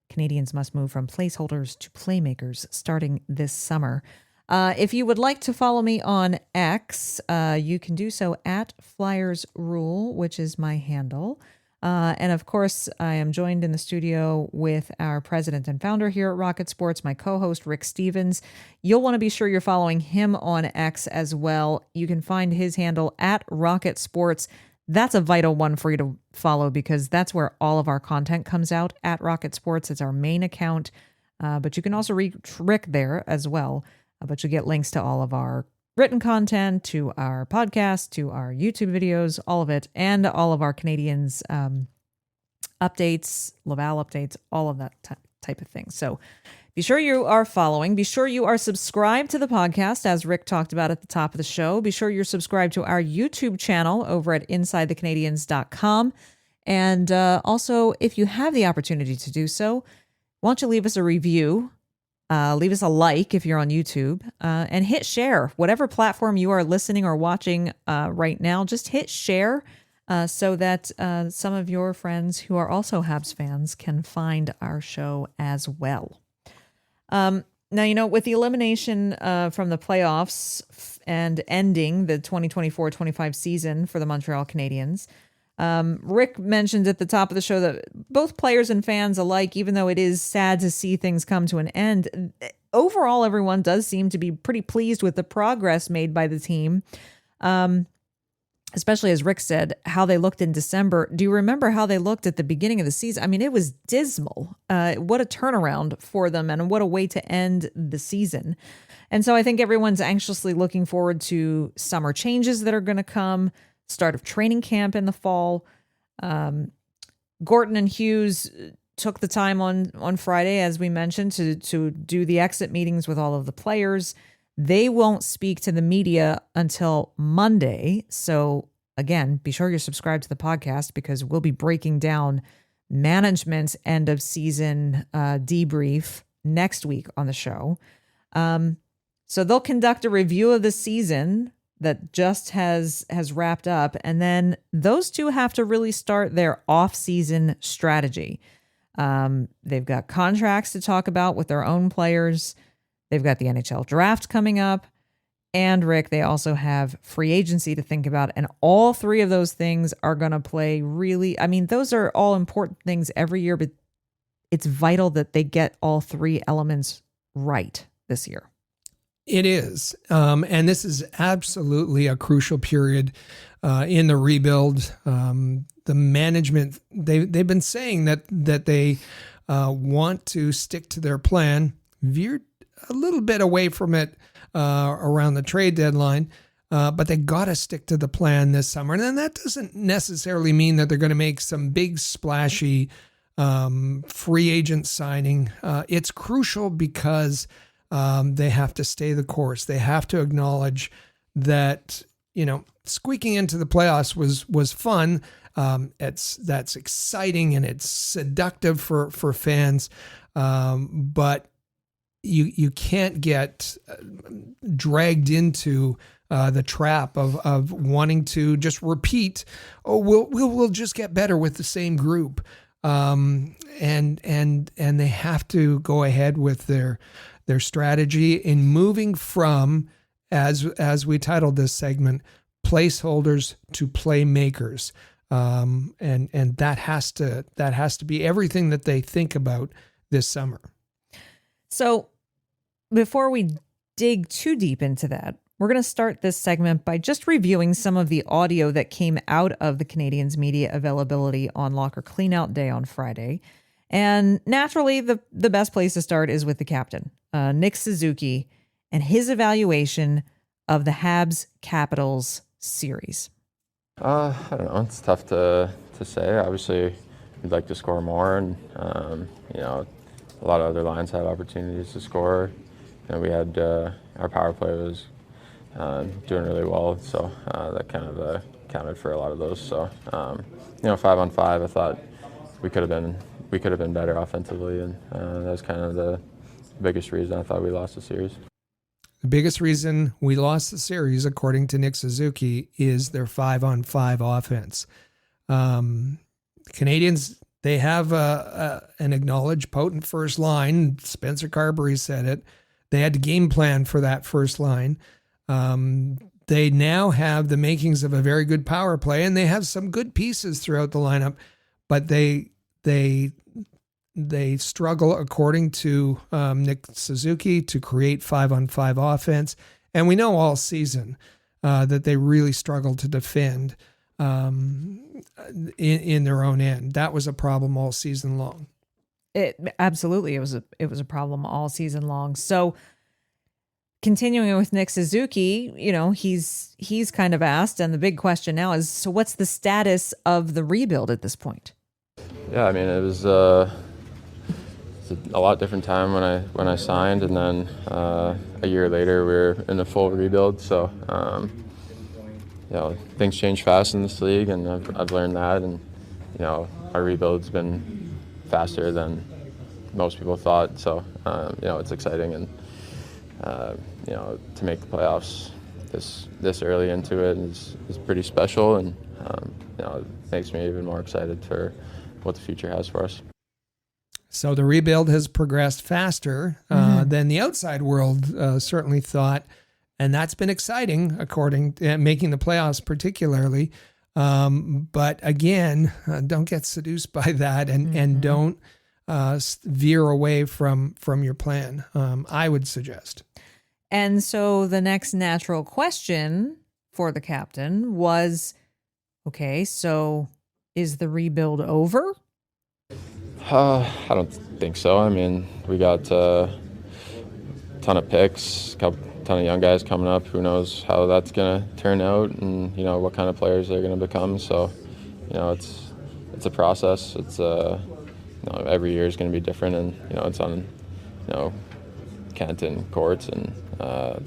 Canadiens must move from placeholders to playmakers starting this summer. If you would like to follow me on X, you can do so at FlyersRule, which is my handle. And of course, I am joined in the studio with our president and founder here at Rocket Sports, my co-host, Rick Stevens. You'll want to be sure you're following him on X as well. You can find his handle at Rocket Sports. That's a vital one for you to follow because that's where all of our content comes out at Rocket Sports. It's our main account, but you can also reach Rick there as well. But you get links to all of our written content, to our podcast, to our YouTube videos, all of it, and all of our Canadiens updates, Laval updates, all of that type of thing. So be sure you are following. Be sure you are subscribed to the podcast, as Rick talked about at the top of the show. Be sure you're subscribed to our YouTube channel over at InsideTheCanadiens.com. And also, if you have the opportunity to do so, why don't you leave us a review? Leave us a like if you're on YouTube, and hit share. Whatever platform you are listening or watching right now, just hit share so that some of your friends who are also Habs fans can find our show as well. Now, with the elimination from the playoffs and ending the 2024-25 season for the Montreal Canadiens, Rick mentioned at the top of the show that both players and fans alike, even though it is sad to see things come to an end, overall, everyone does seem to be pretty pleased with the progress made by the team. Especially as Rick said, how they looked in December. Do you remember how they looked at the beginning of the season? I mean, it was dismal. What a turnaround for them and what a way to end the season. And so I think everyone's anxiously looking forward to summer changes that are going to come. Start of training camp in the fall. Gorton and Hughes took the time on Friday, as we mentioned, to do the exit meetings with all of the players. They won't speak to the media until Monday. So again, be sure you're subscribed to the podcast because we'll be breaking down management's end of season debrief next week on the show. So they'll conduct a review of the season that just has wrapped up. And then those two have to really start their off-season strategy. They've got contracts to talk about with their own players. They've got the NHL draft coming up. And Rick, they also have free agency to think about. And all three of those things are going to play really, I mean, those are all important things every year, but it's vital that they get all three elements right this year. It is. And this is absolutely a crucial period in the rebuild. The management, they've been saying that they want to stick to their plan, veered a little bit away from it around the trade deadline, but they got to stick to the plan this summer. And then that doesn't necessarily mean that they're going to make some big splashy free agent signing. It's crucial because they have to stay the course. They have to acknowledge that, squeaking into the playoffs was fun. That's exciting and it's seductive for fans. But you can't get dragged into the trap of wanting to just repeat. Oh, we'll just get better with the same group. and they have to go ahead with their strategy in moving from, as we titled this segment, placeholders to playmakers. And that has to be everything that they think about this summer. So before we dig too deep into that, we're going to start this segment by just reviewing some of the audio that came out of the Canadiens media availability on Locker Cleanout Day on Friday. And naturally, the best place to start is with the captain, Nick Suzuki, and his evaluation of the Habs Capitals series. I don't know. It's tough to say. Obviously, we'd like to score more, and a lot of other lines had opportunities to score. We had our power play was doing really well, so that kind of counted for a lot of those. So 5-on-5, I thought we could have been better offensively, and that was kind of the biggest reason I thought we lost the series. The biggest reason we lost the series, according to Nick Suzuki, is their 5-on-5 offense. Canadiens, they have an acknowledged potent first line. Spencer Carberry said it. They had to game plan for that first line. They now have the makings of a very good power play, and they have some good pieces throughout the lineup, but they struggle, according to Nick Suzuki, to create 5-on-5 offense. And we know all season that they really struggle to defend in their own end. That was a problem all season long. It was a problem all season long. So continuing with Nick Suzuki, he's kind of asked, and the big question now is, so what's the status of the rebuild at this point? Yeah, I mean, it was a lot different time when I signed, and then a year later we were in a full rebuild. So things change fast in this league, and I've learned that. And our rebuild's been faster than most people thought. So it's exciting, and to make the playoffs this early into it is pretty special, and it makes me even more excited for what the future has for us. So the rebuild has progressed faster than the outside world certainly thought, and that's been exciting, according to making the playoffs particularly. But again, don't get seduced by that, and don't veer away from your plan, I would suggest. And so the next natural question for the captain was, okay, so is the rebuild over? I don't think so. I mean, we got a ton of picks, ton of young guys coming up. Who knows how that's going to turn out, and what kind of players they're going to become. So, it's a process. It's every year is going to be different, and it's on Kent and Courts and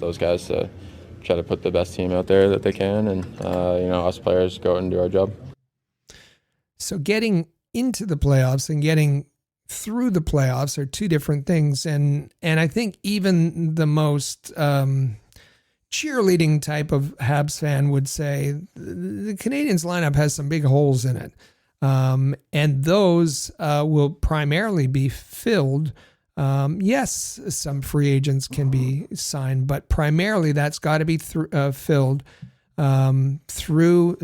those guys to try to put the best team out there that they can, and us players go out and do our job. So getting into the playoffs and getting through the playoffs are two different things, and I think even the most cheerleading type of Habs fan would say the Canadiens lineup has some big holes in it, and those will primarily be filled. Yes, some free agents can be signed, but primarily that's got to be filled through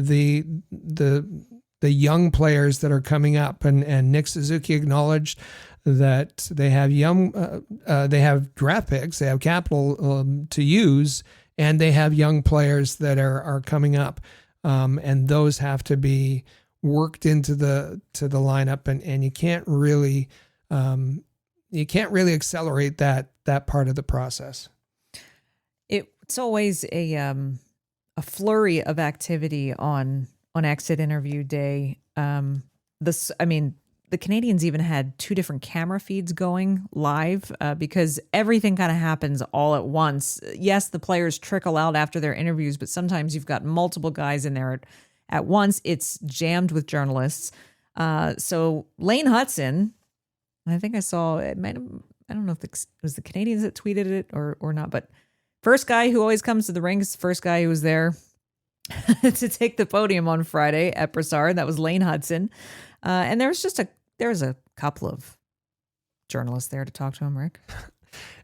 the young players that are coming up. And Nick Suzuki acknowledged that they have they have draft picks, they have capital to use, and they have young players that are coming up, and those have to be worked into the lineup, and you can't really accelerate that part of the process. It's always a flurry of activity on exit interview day. The Canadiens even had 2 different camera feeds going live because everything kind of happens all at once. Yes, the players trickle out after their interviews, but sometimes you've got multiple guys in there at once. It's jammed with journalists. So Lane Hutson, I think I saw it. I don't know if it was the Canadiens that tweeted it or not, but first guy who always comes to the rink is the first guy who was there to take the podium on Friday at Brassard. That was Lane Hutson. And there was just there's a couple of journalists there to talk to him, Rick.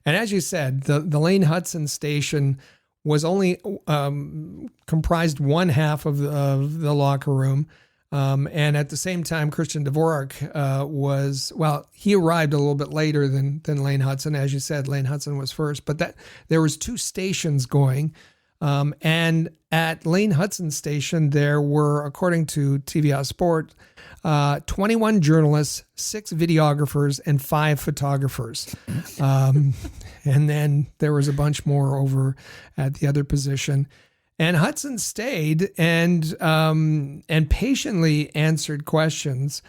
And as you said, the Lane Hutson station was only comprised one half of the locker room. And at the same time, Christian Dvorak he arrived a little bit later than Lane Hutson. As you said, Lane Hutson was first, but that there was two stations going. And at Lane Hutson's station, there were, according to TVA Sport, 21 journalists, 6 videographers, and 5 photographers. And then there was a bunch more over at the other position. And Hutson stayed and patiently answered questions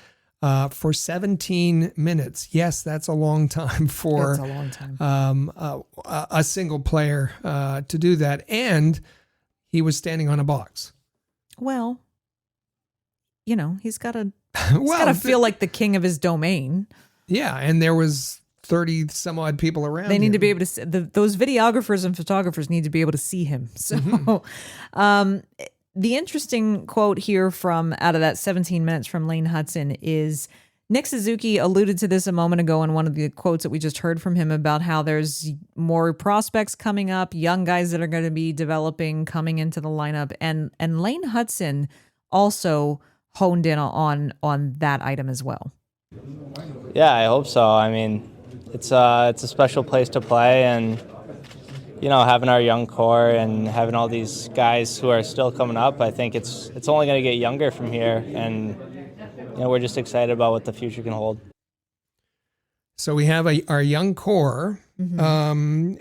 for 17 minutes. Yes, that's a long time for a single player to do that. And he was standing on a box. Well, he's got to feel like the king of his domain. Yeah, and there was 30 some odd people around. They need to be able to see, those videographers and photographers need to be able to see him. So the interesting quote here from out of that 17 minutes from Lane Hutson is Nick Suzuki alluded to this a moment ago in one of the quotes that we just heard from him about how there's more prospects coming up, young guys that are going to be developing, coming into the lineup. And Lane Hutson also honed in on that item as well. Yeah, I hope so. I mean, it's a special place to play, and having our young core and having all these guys who are still coming up, I think it's only going to get younger from here, and we're just excited about what the future can hold. So we have our young core, and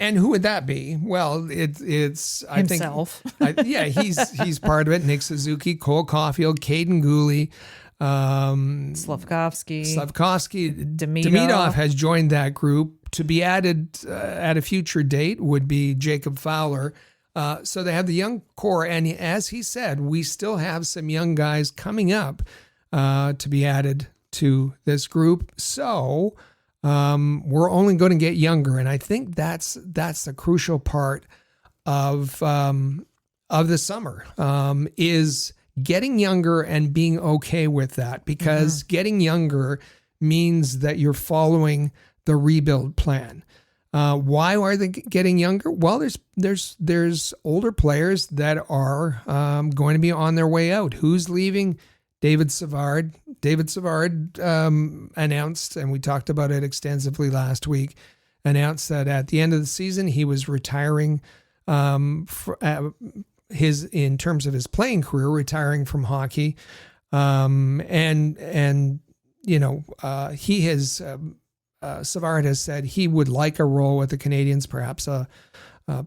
who would that be? Well, it's himself. I think, he's part of it. Nick Suzuki, Cole Caulfield, Caden Gooley. Slavkovsky, Demidov has joined that group. To be added at a future date would be Jacob Fowler. So they have the young core, and as he said, we still have some young guys coming up to be added to this group. So we're only going to get younger, and I think that's the crucial part of the summer is getting younger and being okay with that, because getting younger means that you're following the rebuild plan. Why are they getting younger? Well, there's older players that are going to be on their way out. Who's leaving? David Savard. David Savard announced, and we talked about it extensively last week, announced that at the end of the season he was retiring in terms of his playing career, retiring from hockey. He has Savard has said he would like a role with the Canadiens, perhaps a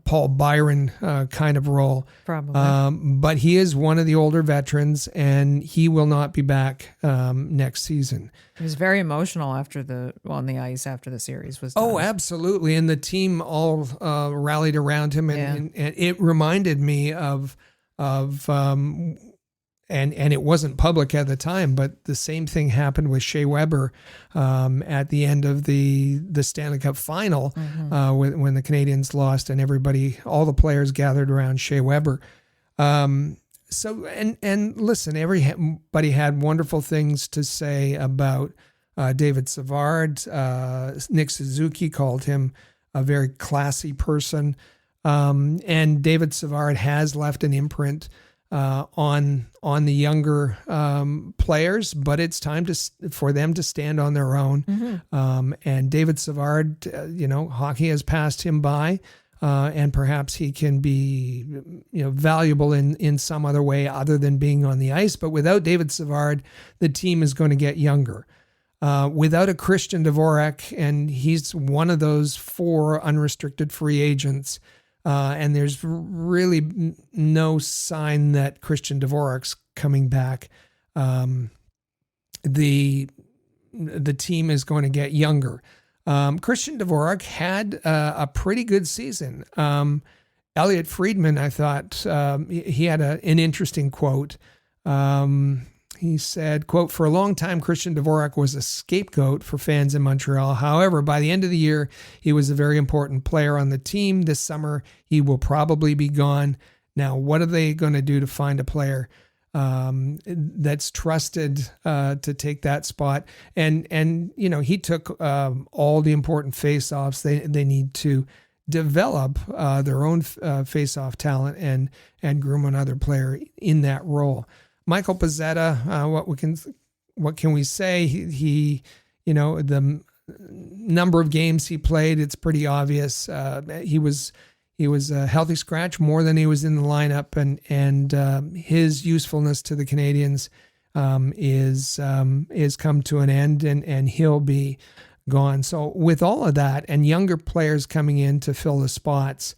Paul Byron kind of role. Probably. But he is one of the older veterans, and he will not be back next season. He was very emotional on the ice after the series was done. Oh, absolutely. And the team all rallied around him, and it reminded me of and it wasn't public at the time, but the same thing happened with Shea Weber at the end of the Stanley Cup final when the Canadiens lost, and all the players gathered around Shea Weber. So listen, everybody had wonderful things to say about David Savard. Nick Suzuki called him a very classy person, and David Savard has left an imprint on the younger players, but it's time for them to stand on their own. And David Savard, hockey has passed him by, and perhaps he can be, valuable in some other way other than being on the ice. But without David Savard, the team is going to get younger. Without a Christian Dvorak, and he's one of those 4 unrestricted free agents. And there's really no sign that Christian Dvorak's coming back. The team is going to get younger. Christian Dvorak had a pretty good season. Elliot Friedman, I thought, he had an interesting quote. He said, quote, "For a long time, Christian Dvorak was a scapegoat for fans in Montreal. However, by the end of the year, he was a very important player on the team. This summer, he will probably be gone. Now, what are they going to do to find a player that's trusted to take that spot. And he took all the important face-offs. They need to develop their own face-off talent and groom another player in that role. Michael Pezzetta, what can we say? He the number of games he played, it's pretty obvious. He was a healthy scratch more than he was in the lineup, and his usefulness to the Canadiens is come to an end, and he'll be gone. So with all of that and younger players coming in to fill the spots,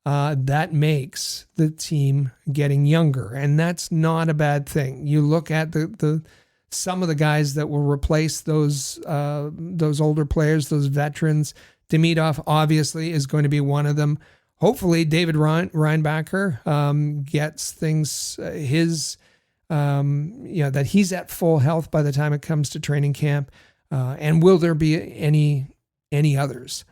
that makes the team getting younger, and that's not a bad thing. You look at the some of the guys that will replace those older players, those veterans. Demidov obviously is going to be one of them. Hopefully, David Reinbacher gets things that he's at full health by the time it comes to training camp. And will there be any others?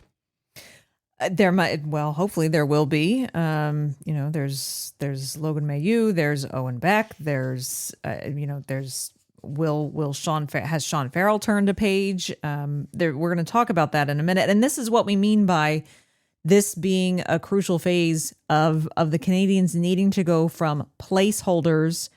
Hopefully there will be. There's Logan Mailloux, there's Owen Beck, there's has Sean Farrell turned a page? We're going to talk about that in a minute. And this is what we mean by this being a crucial phase of the Canadiens needing to go from placeholders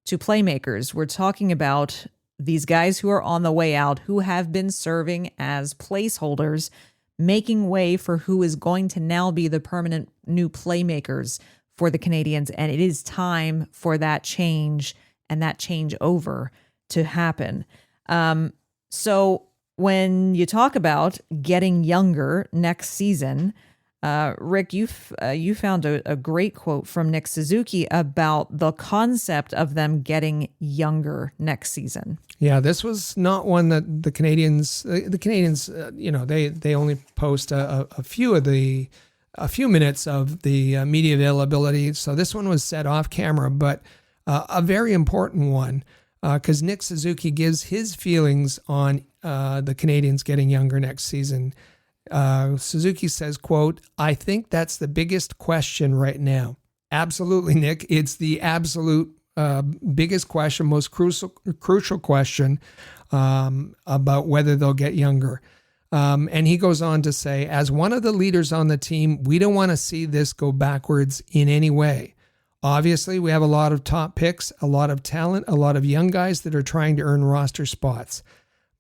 to playmakers. We're talking about these guys who are on the way out, who have been serving as placeholders, making way for who is going to now be the permanent new playmakers for the Canadiens. And it is time for that change and that change over to happen. So when you talk about getting younger next season, Rick, you found a great quote from Nick Suzuki about the concept of them getting younger next season. Yeah, this was not one that the Canadiens, they only post a few minutes of the media availability. So this one was set off camera, but a very important one because Nick Suzuki gives his feelings on the Canadiens getting younger next season. Suzuki says, quote, "I think that's the biggest question right now." Absolutely, Nick. It's the absolute biggest question, most crucial question about whether they'll get younger. And he goes on to say, as one of the leaders on the team, we don't want to see this go backwards in any way. Obviously, we have a lot of top picks, a lot of talent, a lot of young guys that are trying to earn roster spots.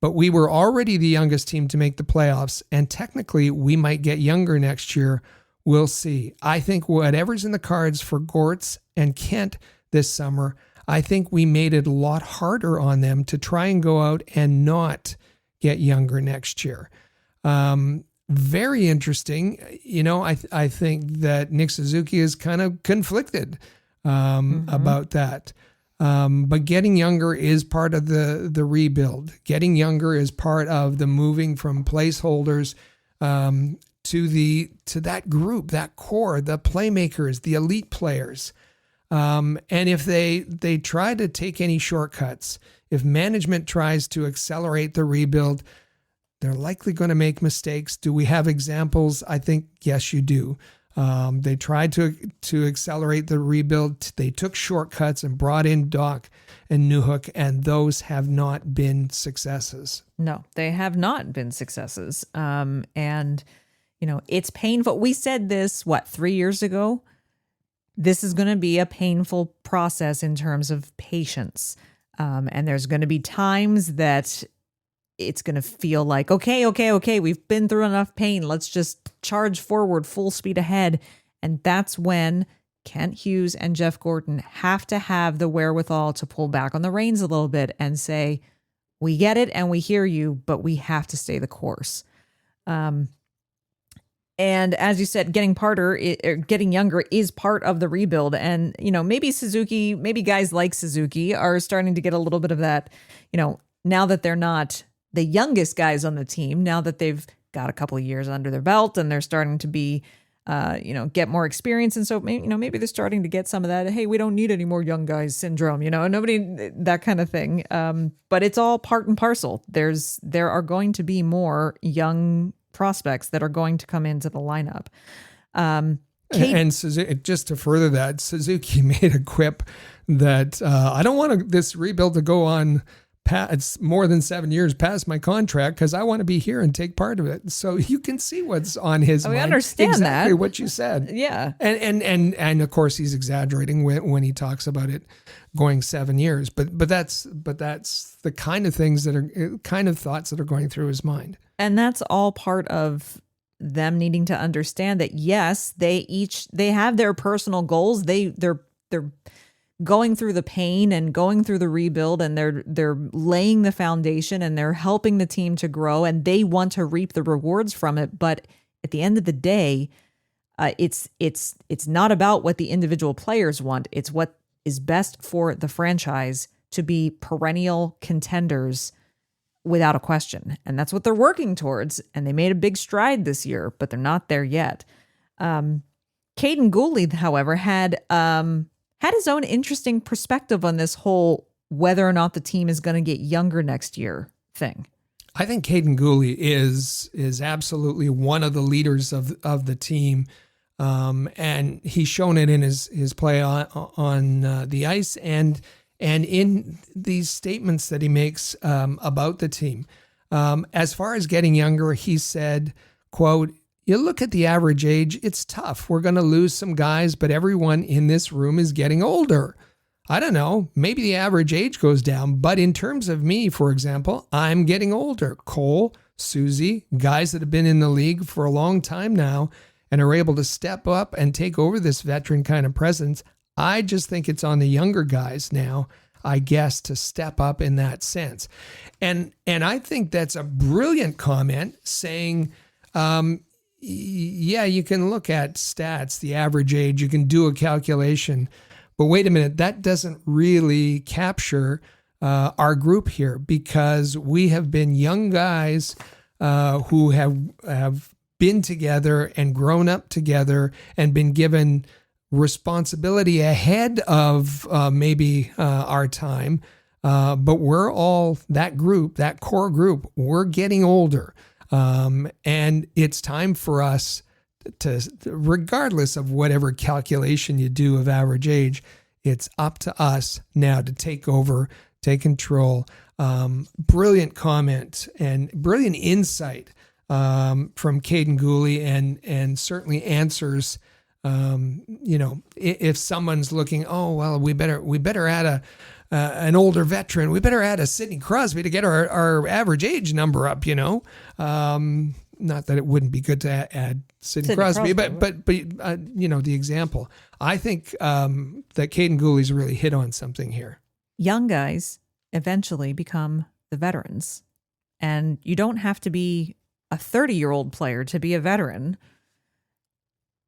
But we were already the youngest team to make the playoffs, and technically we might get younger next year. We'll see. I think whatever's in the cards for Gortz and Kent this summer, I think we made it a lot harder on them to try and go out and not get younger next year. Very interesting. I think that Nick Suzuki is kind of conflicted about that. But getting younger is part of the rebuild. Getting younger is part of the moving from placeholders to that group, that core, the playmakers, the elite players. And if they try to take any shortcuts, if management tries to accelerate the rebuild, they're likely going to make mistakes. Do we have examples? I think, yes, you do. They tried to accelerate the rebuild. They took shortcuts and brought in Doc and Newhook, and those have not been successes. No, they have not been successes. And, it's painful. We said this, 3 years ago? This is going to be a painful process in terms of patience. And there's going to be times that it's going to feel like, okay, we've been through enough pain. Let's just charge forward full speed ahead. And that's when Kent Hughes and Jeff Gorton have to have the wherewithal to pull back on the reins a little bit and say, we get it and we hear you, but we have to stay the course. And as you said, getting younger is part of the rebuild. And, maybe guys like Suzuki are starting to get a little bit of that, now that they're not the youngest guys on the team, now that they've got a couple of years under their belt and they're starting to be, get more experience. And so, maybe they're starting to get some of that, hey, we don't need any more young guys syndrome, that kind of thing. But it's all part and parcel. There are going to be more young prospects that are going to come into the lineup. And Suzuki, just to further that, Suzuki made a quip that I don't want this rebuild to go on. It's more than 7 years past my contract because I want to be here and take part of it. So you can see what's on his mind. We understand exactly that. what you said. Yeah. And of course he's exaggerating when he talks about it going 7 years. But that's the kind of things that are kind of thoughts that are going through his mind. And that's all part of them needing to understand that yes, they have their personal goals. They're going through the pain and going through the rebuild, and they're laying the foundation and they're helping the team to grow, and they want to reap the rewards from it. But at the end of the day, it's not about what the individual players want. It's what is best for the franchise to be perennial contenders without a question. And that's what they're working towards. And they made a big stride this year, but they're not there yet. Caden Gooley, however, had his own interesting perspective on this whole whether or not the team is going to get younger next year thing. I think Caden Gooley is absolutely one of the leaders of the team, and he's shown it in his play on the ice and in these statements that he makes about the team. As far as getting younger, he said, quote, "You look at the average age, it's tough. We're going to lose some guys, but everyone in this room is getting older. I don't know, maybe the average age goes down, but in terms of me, for example, I'm getting older. Cole, Susie, guys that have been in the league for a long time now and are able to step up and take over this veteran kind of presence. I just think it's on the younger guys now, I guess, to step up in that sense." And I think that's a brilliant comment, saying, yeah, you can look at stats, the average age, you can do a calculation, but wait a minute, that doesn't really capture our group here, because we have been young guys who have been together and grown up together and been given responsibility ahead of maybe our time, but we're all that group, that core group, we're getting older. And it's time for us to, regardless of whatever calculation you do of average age, it's up to us now to take over, take control. Brilliant comment and brilliant insight from Caden Gooley, and certainly answers. If someone's looking, oh well, we better add an older veteran. We better add a Sidney Crosby to get our average age number up, Not that it wouldn't be good to add Sidney Crosby, but the example. I think that Caden Gooley's really hit on something here. Young guys eventually become the veterans. And you don't have to be a 30-year-old player to be a veteran.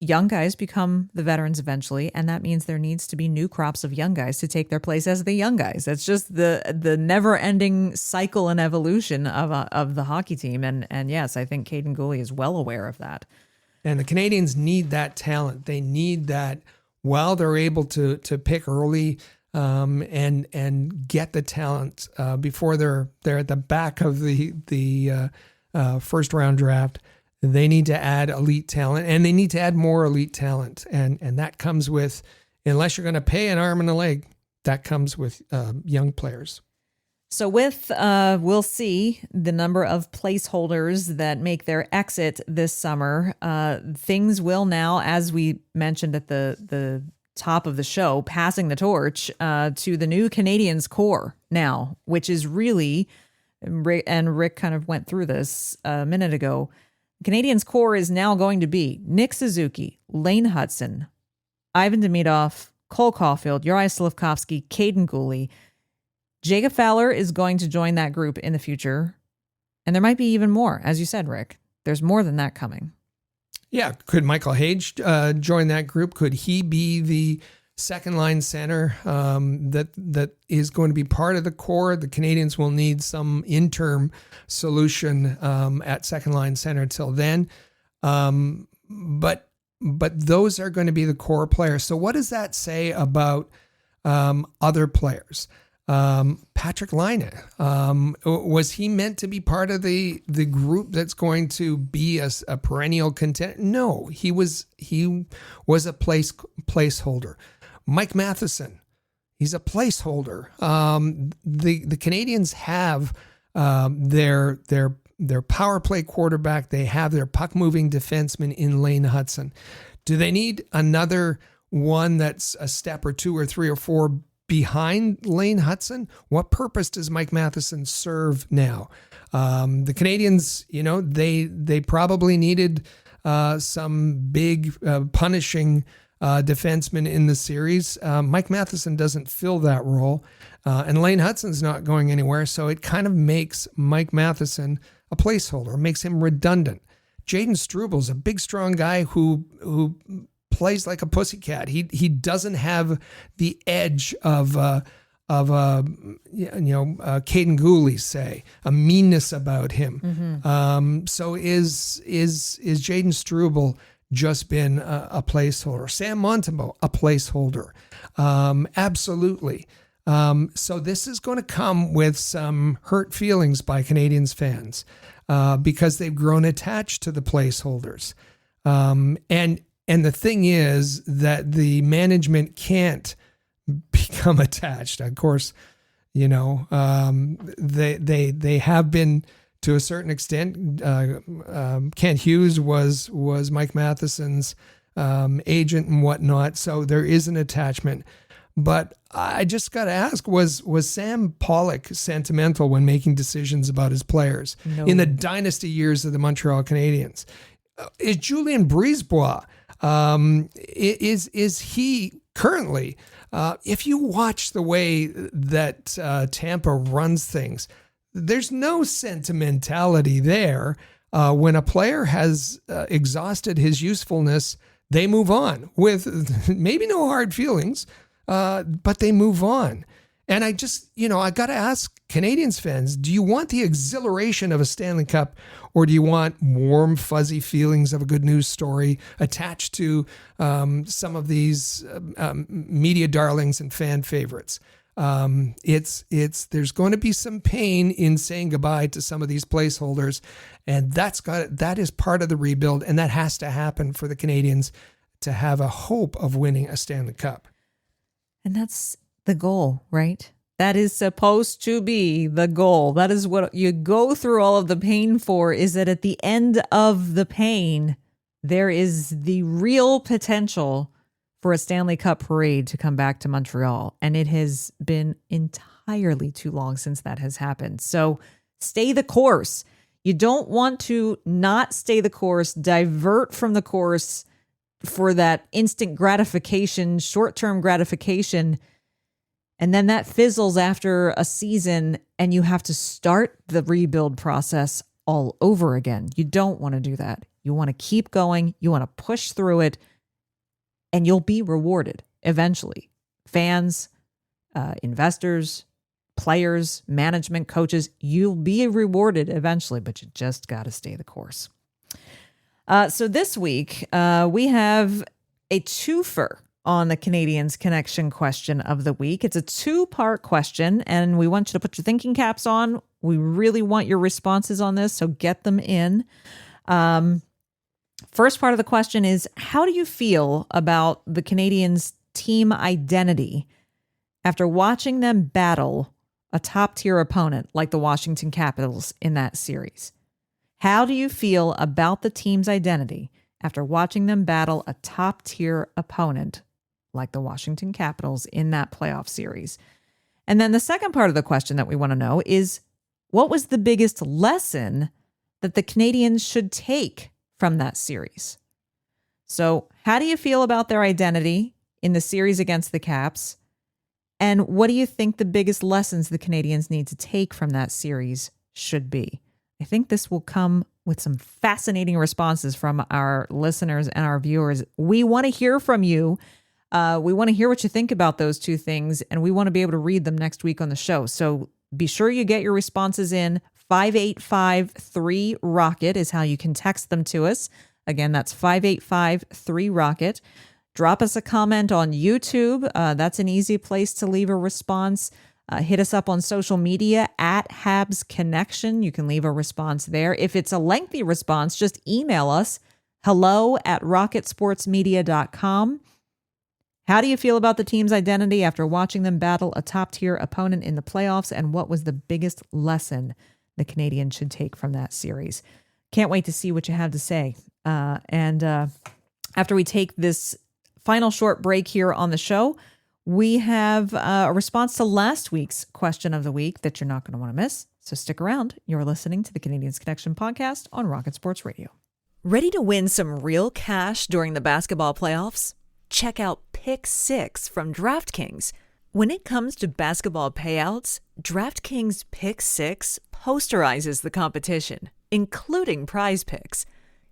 Young guys become the veterans eventually, and that means there needs to be new crops of young guys to take their place as the young guys. That's just the never-ending cycle and evolution of the hockey team. And yes, I think Caden Gooley is well aware of that. And the Canadiens need that talent. They need that while they're able to pick early and get the talent before they're at the back of the first round draft. They need to add elite talent, and they need to add more elite talent. And that comes with, unless you're going to pay an arm and a leg, that comes with young players. So we'll see the number of placeholders that make their exit this summer. Things will now, as we mentioned at the top of the show, passing the torch to the new Canadiens core now, which is really, and Rick kind of went through this a minute ago, Canadiens core is now going to be Nick Suzuki, Lane Hudson, Ivan Demidov, Cole Caulfield, Juraj Slafkovsky, Caden Gooley. Jacob Fowler is going to join that group in the future. And there might be even more. As you said, Rick, there's more than that coming. Yeah. Could Michael Hage join that group? Could he be the second line center that is going to be part of the core? The Canadiens will need some interim solution at second line center till then. But those are going to be the core players. So what does that say about other players? Patrick Laine, was he meant to be part of the group that's going to be a perennial contender? No, he was a placeholder. Mike Matheson, He's a placeholder. The Canadiens have their power play quarterback. They have their puck moving defenseman in Lane Hudson. Do they need another one that's a step or two or three or four behind Lane Hudson? What purpose does Mike Matheson serve now? The Canadiens, they probably needed some big punishing defenseman in the series. Mike Matheson doesn't fill that role, and Lane Hudson's not going anywhere, so it kind of makes Mike Matheson a placeholder, makes him redundant. Jaden Struebel's a big, strong guy who plays like a pussycat. He doesn't have the edge of Caden Gooley, say, a meanness about him. So is Jaden Struebel just been a placeholder? Sam Montembeault, a placeholder. Absolutely. So this is going to come with some hurt feelings by Canadiens fans because they've grown attached to the placeholders. And the thing is that the management can't become attached. Of course, they have been to a certain extent. Kent Hughes was Mike Matheson's agent and whatnot, so there is an attachment. But I just got to ask, was Sam Pollock sentimental when making decisions about his players in the dynasty years of the Montreal Canadiens? Is Julien Brisebois, is he currently, if you watch the way that Tampa runs things, there's no sentimentality there. When a player has exhausted his usefulness, they move on with maybe no hard feelings, but they move on. And I just, I got to ask Canadiens fans, do you want the exhilaration of a Stanley Cup, or do you want warm, fuzzy feelings of a good news story attached to some of these media darlings and fan favorites? There's going to be some pain in saying goodbye to some of these placeholders, and that is part of the rebuild, and that has to happen for the Canadiens to have a hope of winning a Stanley Cup. And that's the goal, right? That is supposed to be the goal. That is what you go through all of the pain for, is that at the end of the pain, there is the real potential for a Stanley Cup parade to come back to Montreal. And it has been entirely too long since that has happened. So stay the course. You don't want to not stay the course, divert from the course for that instant gratification, short-term gratification, and then that fizzles after a season and you have to start the rebuild process all over again. You don't want to do that. You want to keep going. You want to push through it, and you'll be rewarded eventually. Fans, investors, players, management, coaches, you'll be rewarded eventually, but you just got to stay the course. So this week, we have a twofer on the Canadiens Connection question of the week. It's a two-part question, and we want you to put your thinking caps on. We really want your responses on this, so get them in. First part of the question is, how do you feel about the Canadiens' team identity after watching them battle a top-tier opponent like the Washington Capitals in that series? How do you feel about the team's identity after watching them battle a top-tier opponent like the Washington Capitals in that playoff series? And then the second part of the question that we want to know is, what was the biggest lesson that the Canadiens should take from that series? So how do you feel about their identity in the series against the Caps? And what do you think the biggest lessons the Canadiens need to take from that series should be? I think this will come with some fascinating responses from our listeners and our viewers. We want to hear from you. We want to hear what you think about those two things, and we want to be able to read them next week on the show. So be sure you get your responses in. 585-3-ROCKET is how you can text them to us. Again, that's 585-3-ROCKET. Drop us a comment on YouTube. That's an easy place to leave a response. Hit us up on social media at Habs Connection. You can leave a response there. If it's a lengthy response, just email us hello@rocketsportsmedia.com. How do you feel about the team's identity after watching them battle a top-tier opponent in the playoffs? And what was the biggest lesson the Canadiens should take from that series? Can't wait to see what you have to say. And after we take this final short break here on the show, we have a response to last week's question of the week that you're not going to want to miss. So stick around. You're listening to the Canadiens Connection podcast on Rocket Sports Radio. Ready to win some real cash during the basketball playoffs? Check out Pick 6 from DraftKings. When it comes to basketball payouts, DraftKings Pick 6 posterizes the competition, including Prize Picks.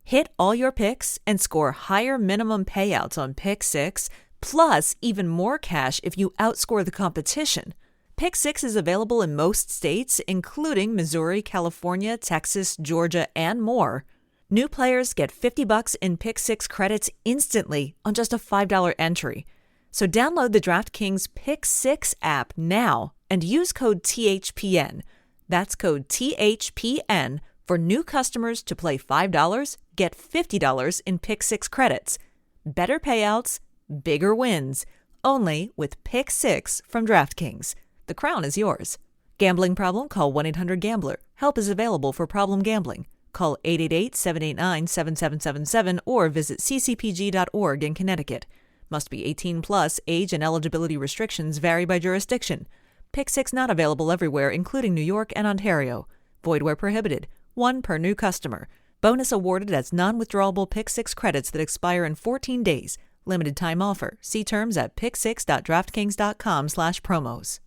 Hit all your picks and score higher minimum payouts on Pick 6, plus even more cash if you outscore the competition. Pick 6 is available in most states, including Missouri, California, Texas, Georgia, and more. New players get $50 in Pick 6 credits instantly on just a $5 entry. So download the DraftKings Pick 6 app now and use code THPN. That's code THPN for new customers to play $5, get $50 in Pick 6 credits. Better payouts, bigger wins. Only with Pick 6 from DraftKings. The crown is yours. Gambling problem? Call 1-800-GAMBLER. Help is available for problem gambling. Call 888-789-7777 or visit ccpg.org in Connecticut. Must be 18 plus. Age and eligibility restrictions vary by jurisdiction. Pick 6 not available everywhere, including New York and Ontario. Void where prohibited. 1 per new customer. Bonus awarded as non-withdrawable Pick 6 credits that expire in 14 days. Limited time offer. See terms at pick6.draftkings.com/promos.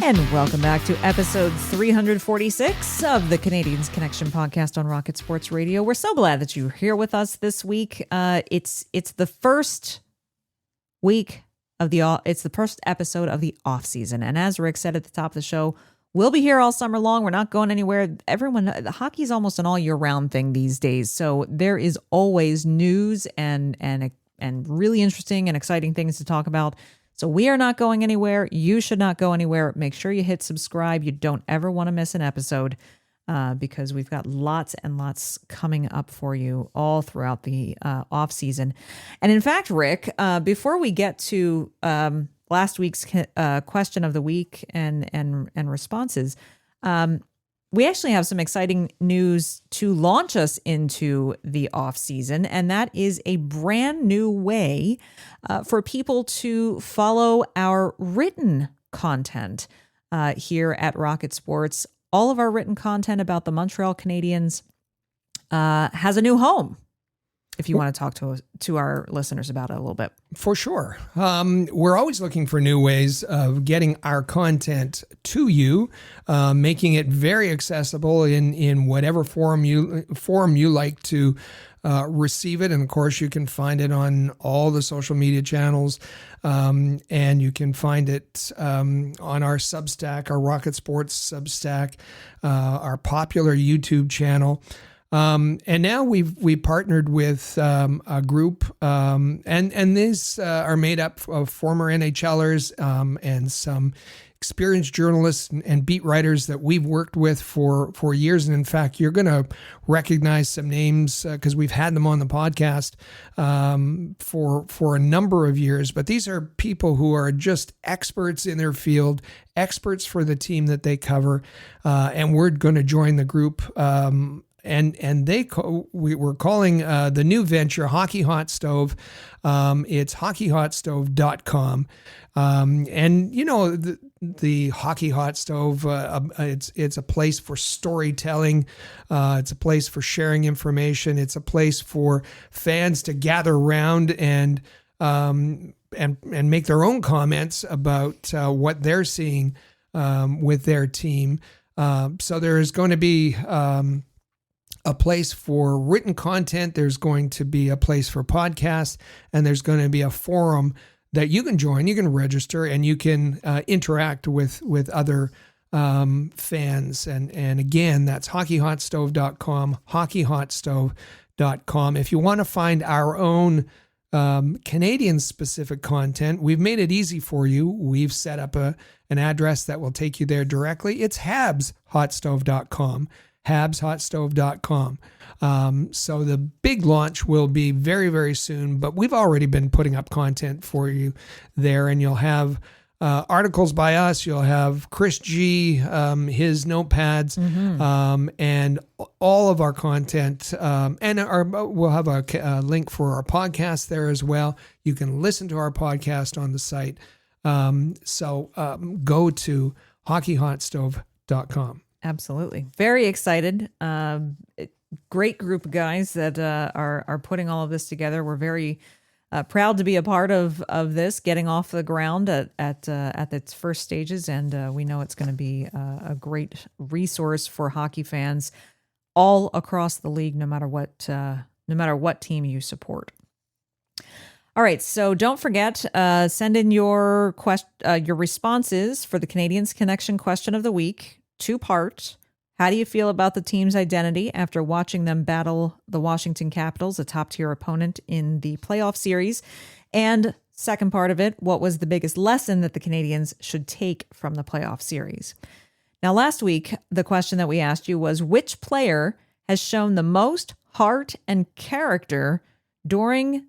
And welcome back to episode 346 of the Canadiens Connection podcast on Rocket Sports Radio. We're so glad that you're here with us this week. It's the first week of it's the first episode of the off season, and as Rick said at the top of the show, we'll be here all summer long. We're not going anywhere. The hockey's almost an all year round thing these days, so there is always news and really interesting and exciting things to talk about. So we are not going anywhere. You should not go anywhere. Make sure you hit subscribe. You don't ever want to miss an episode because we've got lots and lots coming up for you all throughout the off season. And in fact, Rick, before we get to last week's question of the week and responses, we actually have some exciting news to launch us into the off season, and that is a brand new way for people to follow our written content here at Rocket Sports. All of our written content about the Montreal Canadiens has a new home. If you want to talk to our listeners about it a little bit. For sure. We're always looking for new ways of getting our content to you, making it very accessible in whatever form you like to receive it. And of course, you can find it on all the social media channels, and you can find it on our Substack, our Rocket Sports Substack, our popular YouTube channel. And now we partnered with a group, and these are made up of former NHLers and some experienced journalists and beat writers that we've worked with for years. And in fact, you're going to recognize some names because we've had them on the podcast for a number of years. But these are people who are just experts in their field, experts for the team that they cover, and we're going to join the group. And we're calling the new venture Hockey Hot Stove. It's hockeyhotstove.com. And you know, the Hockey Hot Stove, it's a place for storytelling. It's a place for sharing information. It's a place for fans to gather around and make their own comments about what they're seeing with their team. So there is going to be a place for written content. There's going to be a place for podcasts, and there's going to be a forum that you can join. You can register, and you can interact with other fans. And again, that's hockeyhotstove.com, hockeyhotstove.com. If you want to find our own Canadian specific content, we've made it easy for you. We've set up an address that will take you there directly. It's habshotstove.com. habshotstove.com. So the big launch will be very, very soon, but we've already been putting up content for you there, and you'll have articles by us. You'll have Chris G, his notepads, and all of our content. We'll have a link for our podcast there as well. You can listen to our podcast on the site. So go to hockeyhotstove.com. Absolutely. Very excited. Great group of guys that are putting all of this together. We're very proud to be a part of this, getting off the ground at its first stages, and we know it's going to be a great resource for hockey fans all across the league, no matter what team you support. All right, so don't forget, send in your responses for the Canadiens Connection question of the week. 2-part. How do you feel about the team's identity after watching them battle the Washington Capitals, a top-tier opponent in the playoff series? And second part of it, what was the biggest lesson that the Canadiens should take from the playoff series? Now, last week, the question that we asked you was, which player has shown the most heart and character during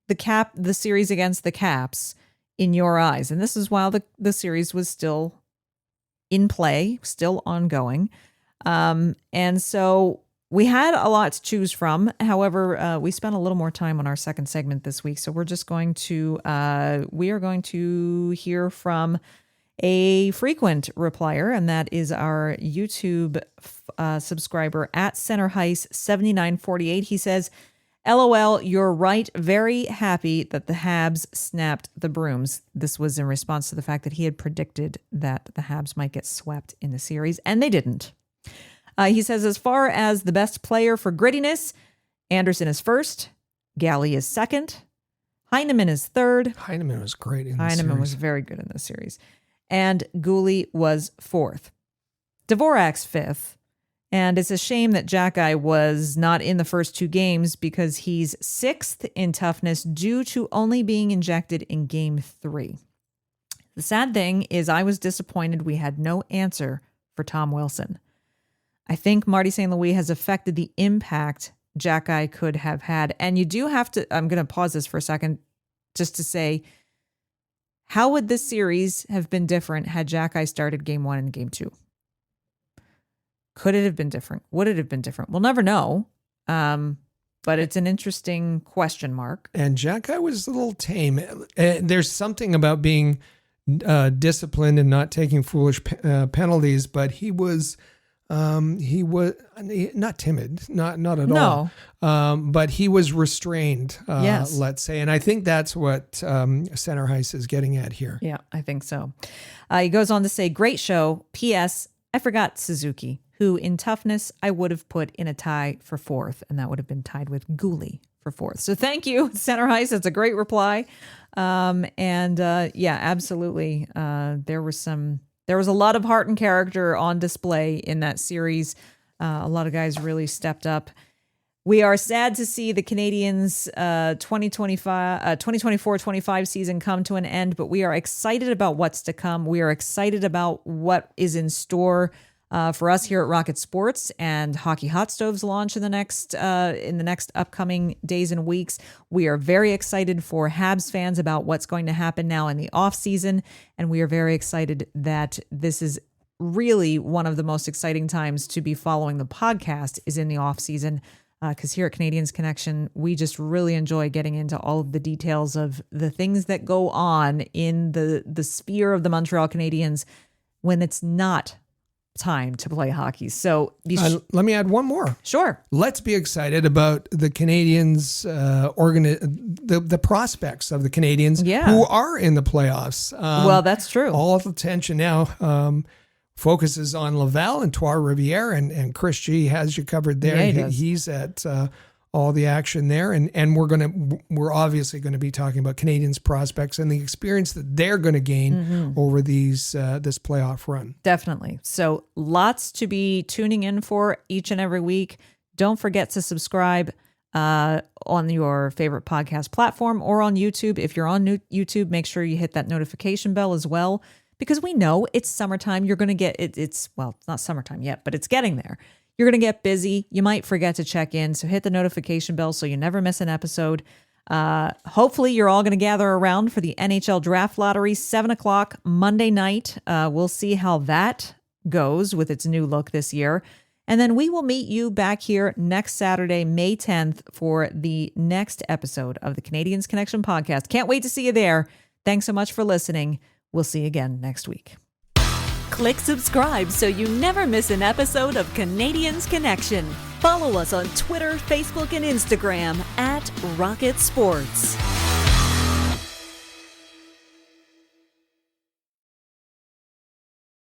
the series against the Caps in your eyes? And this is while the series was still in play, still ongoing. And so we had a lot to choose from. However, we spent a little more time on our second segment this week. So we're just going to, we are going to hear from a frequent replier, and that is our YouTube subscriber at CenterHeist7948. He says, LOL, you're right. Very happy that the Habs snapped the brooms. This was in response to the fact that he had predicted that the Habs might get swept in the series, and they didn't. He says, as far as the best player for grittiness, Anderson is first, Galley is second, Heineman is third. Heineman was great in this series. Heineman was very good in this series. And Gooley was fourth. Dvorak's fifth. And it's a shame that Jack-Eye was not in the first 2 games because he's sixth in toughness due to only being injected in game 3. The sad thing is I was disappointed we had no answer for Tom Wilson. I think Marty St. Louis has affected the impact Jack-Eye could have had. And you do have to, I'm going to pause this for a second just to say, how would this series have been different had Jack-Eye started game 1 and game 2? Could it have been different? Would it have been different? We'll never know. But it's an interesting question mark. And Jack-Eye was a little tame. There's something about being disciplined and not taking foolish penalties, but he was not timid, not at all. But he was restrained, yes. Let's say. And I think that's what Center Heist is getting at here. Yeah, I think so. He goes on to say, great show. P.S. I forgot Suzuki, who in toughness I would have put in a tie for fourth, and that would have been tied with Gooley for fourth. So thank you, Center Heist. That's a great reply. Yeah, absolutely. There was a lot of heart and character on display in that series. A lot of guys really stepped up. We are sad to see the Canadiens 2024-25 season come to an end, but we are excited about what's to come. We are excited about what is in store for us here at Rocket Sports and Hockey Hot Stove's launch in the next upcoming days and weeks. We are very excited for Habs fans about what's going to happen now in the offseason, and we are very excited that this is really one of the most exciting times to be following the podcast is in the offseason. Because here at Canadiens Connection, we just really enjoy getting into all of the details of the things that go on in the sphere of the Montreal Canadiens when it's not time to play hockey. So let me add one more. Sure. Let's be excited about the Canadiens, the prospects of the Canadiens who are in the playoffs. Well, that's true. All of the attention now focuses on Laval and Trois-Rivieres, and Chris G has you covered there. Yeah, he's at all the action there, and we're obviously going to be talking about Canadiens prospects and the experience that they're going to gain over this playoff run. Definitely. So lots to be tuning in for each and every week. Don't forget to subscribe. on your favorite podcast platform or on YouTube. If you're on YouTube, make sure you hit that notification bell as well, because we know it's summertime. You're going to get it. It's not summertime yet, but it's getting there. You're going to get busy. You might forget to check in. So hit the notification bell so you never miss an episode. Hopefully you're all going to gather around for the NHL Draft Lottery, 7:00 Monday night. We'll see how that goes with its new look this year. And then we will meet you back here next Saturday, May 10th, for the next episode of the Canadiens Connection podcast. Can't wait to see you there. Thanks so much for listening. We'll see you again next week. Click subscribe so you never miss an episode of Canadiens Connection. Follow us on Twitter, Facebook, and Instagram at Rocket Sports.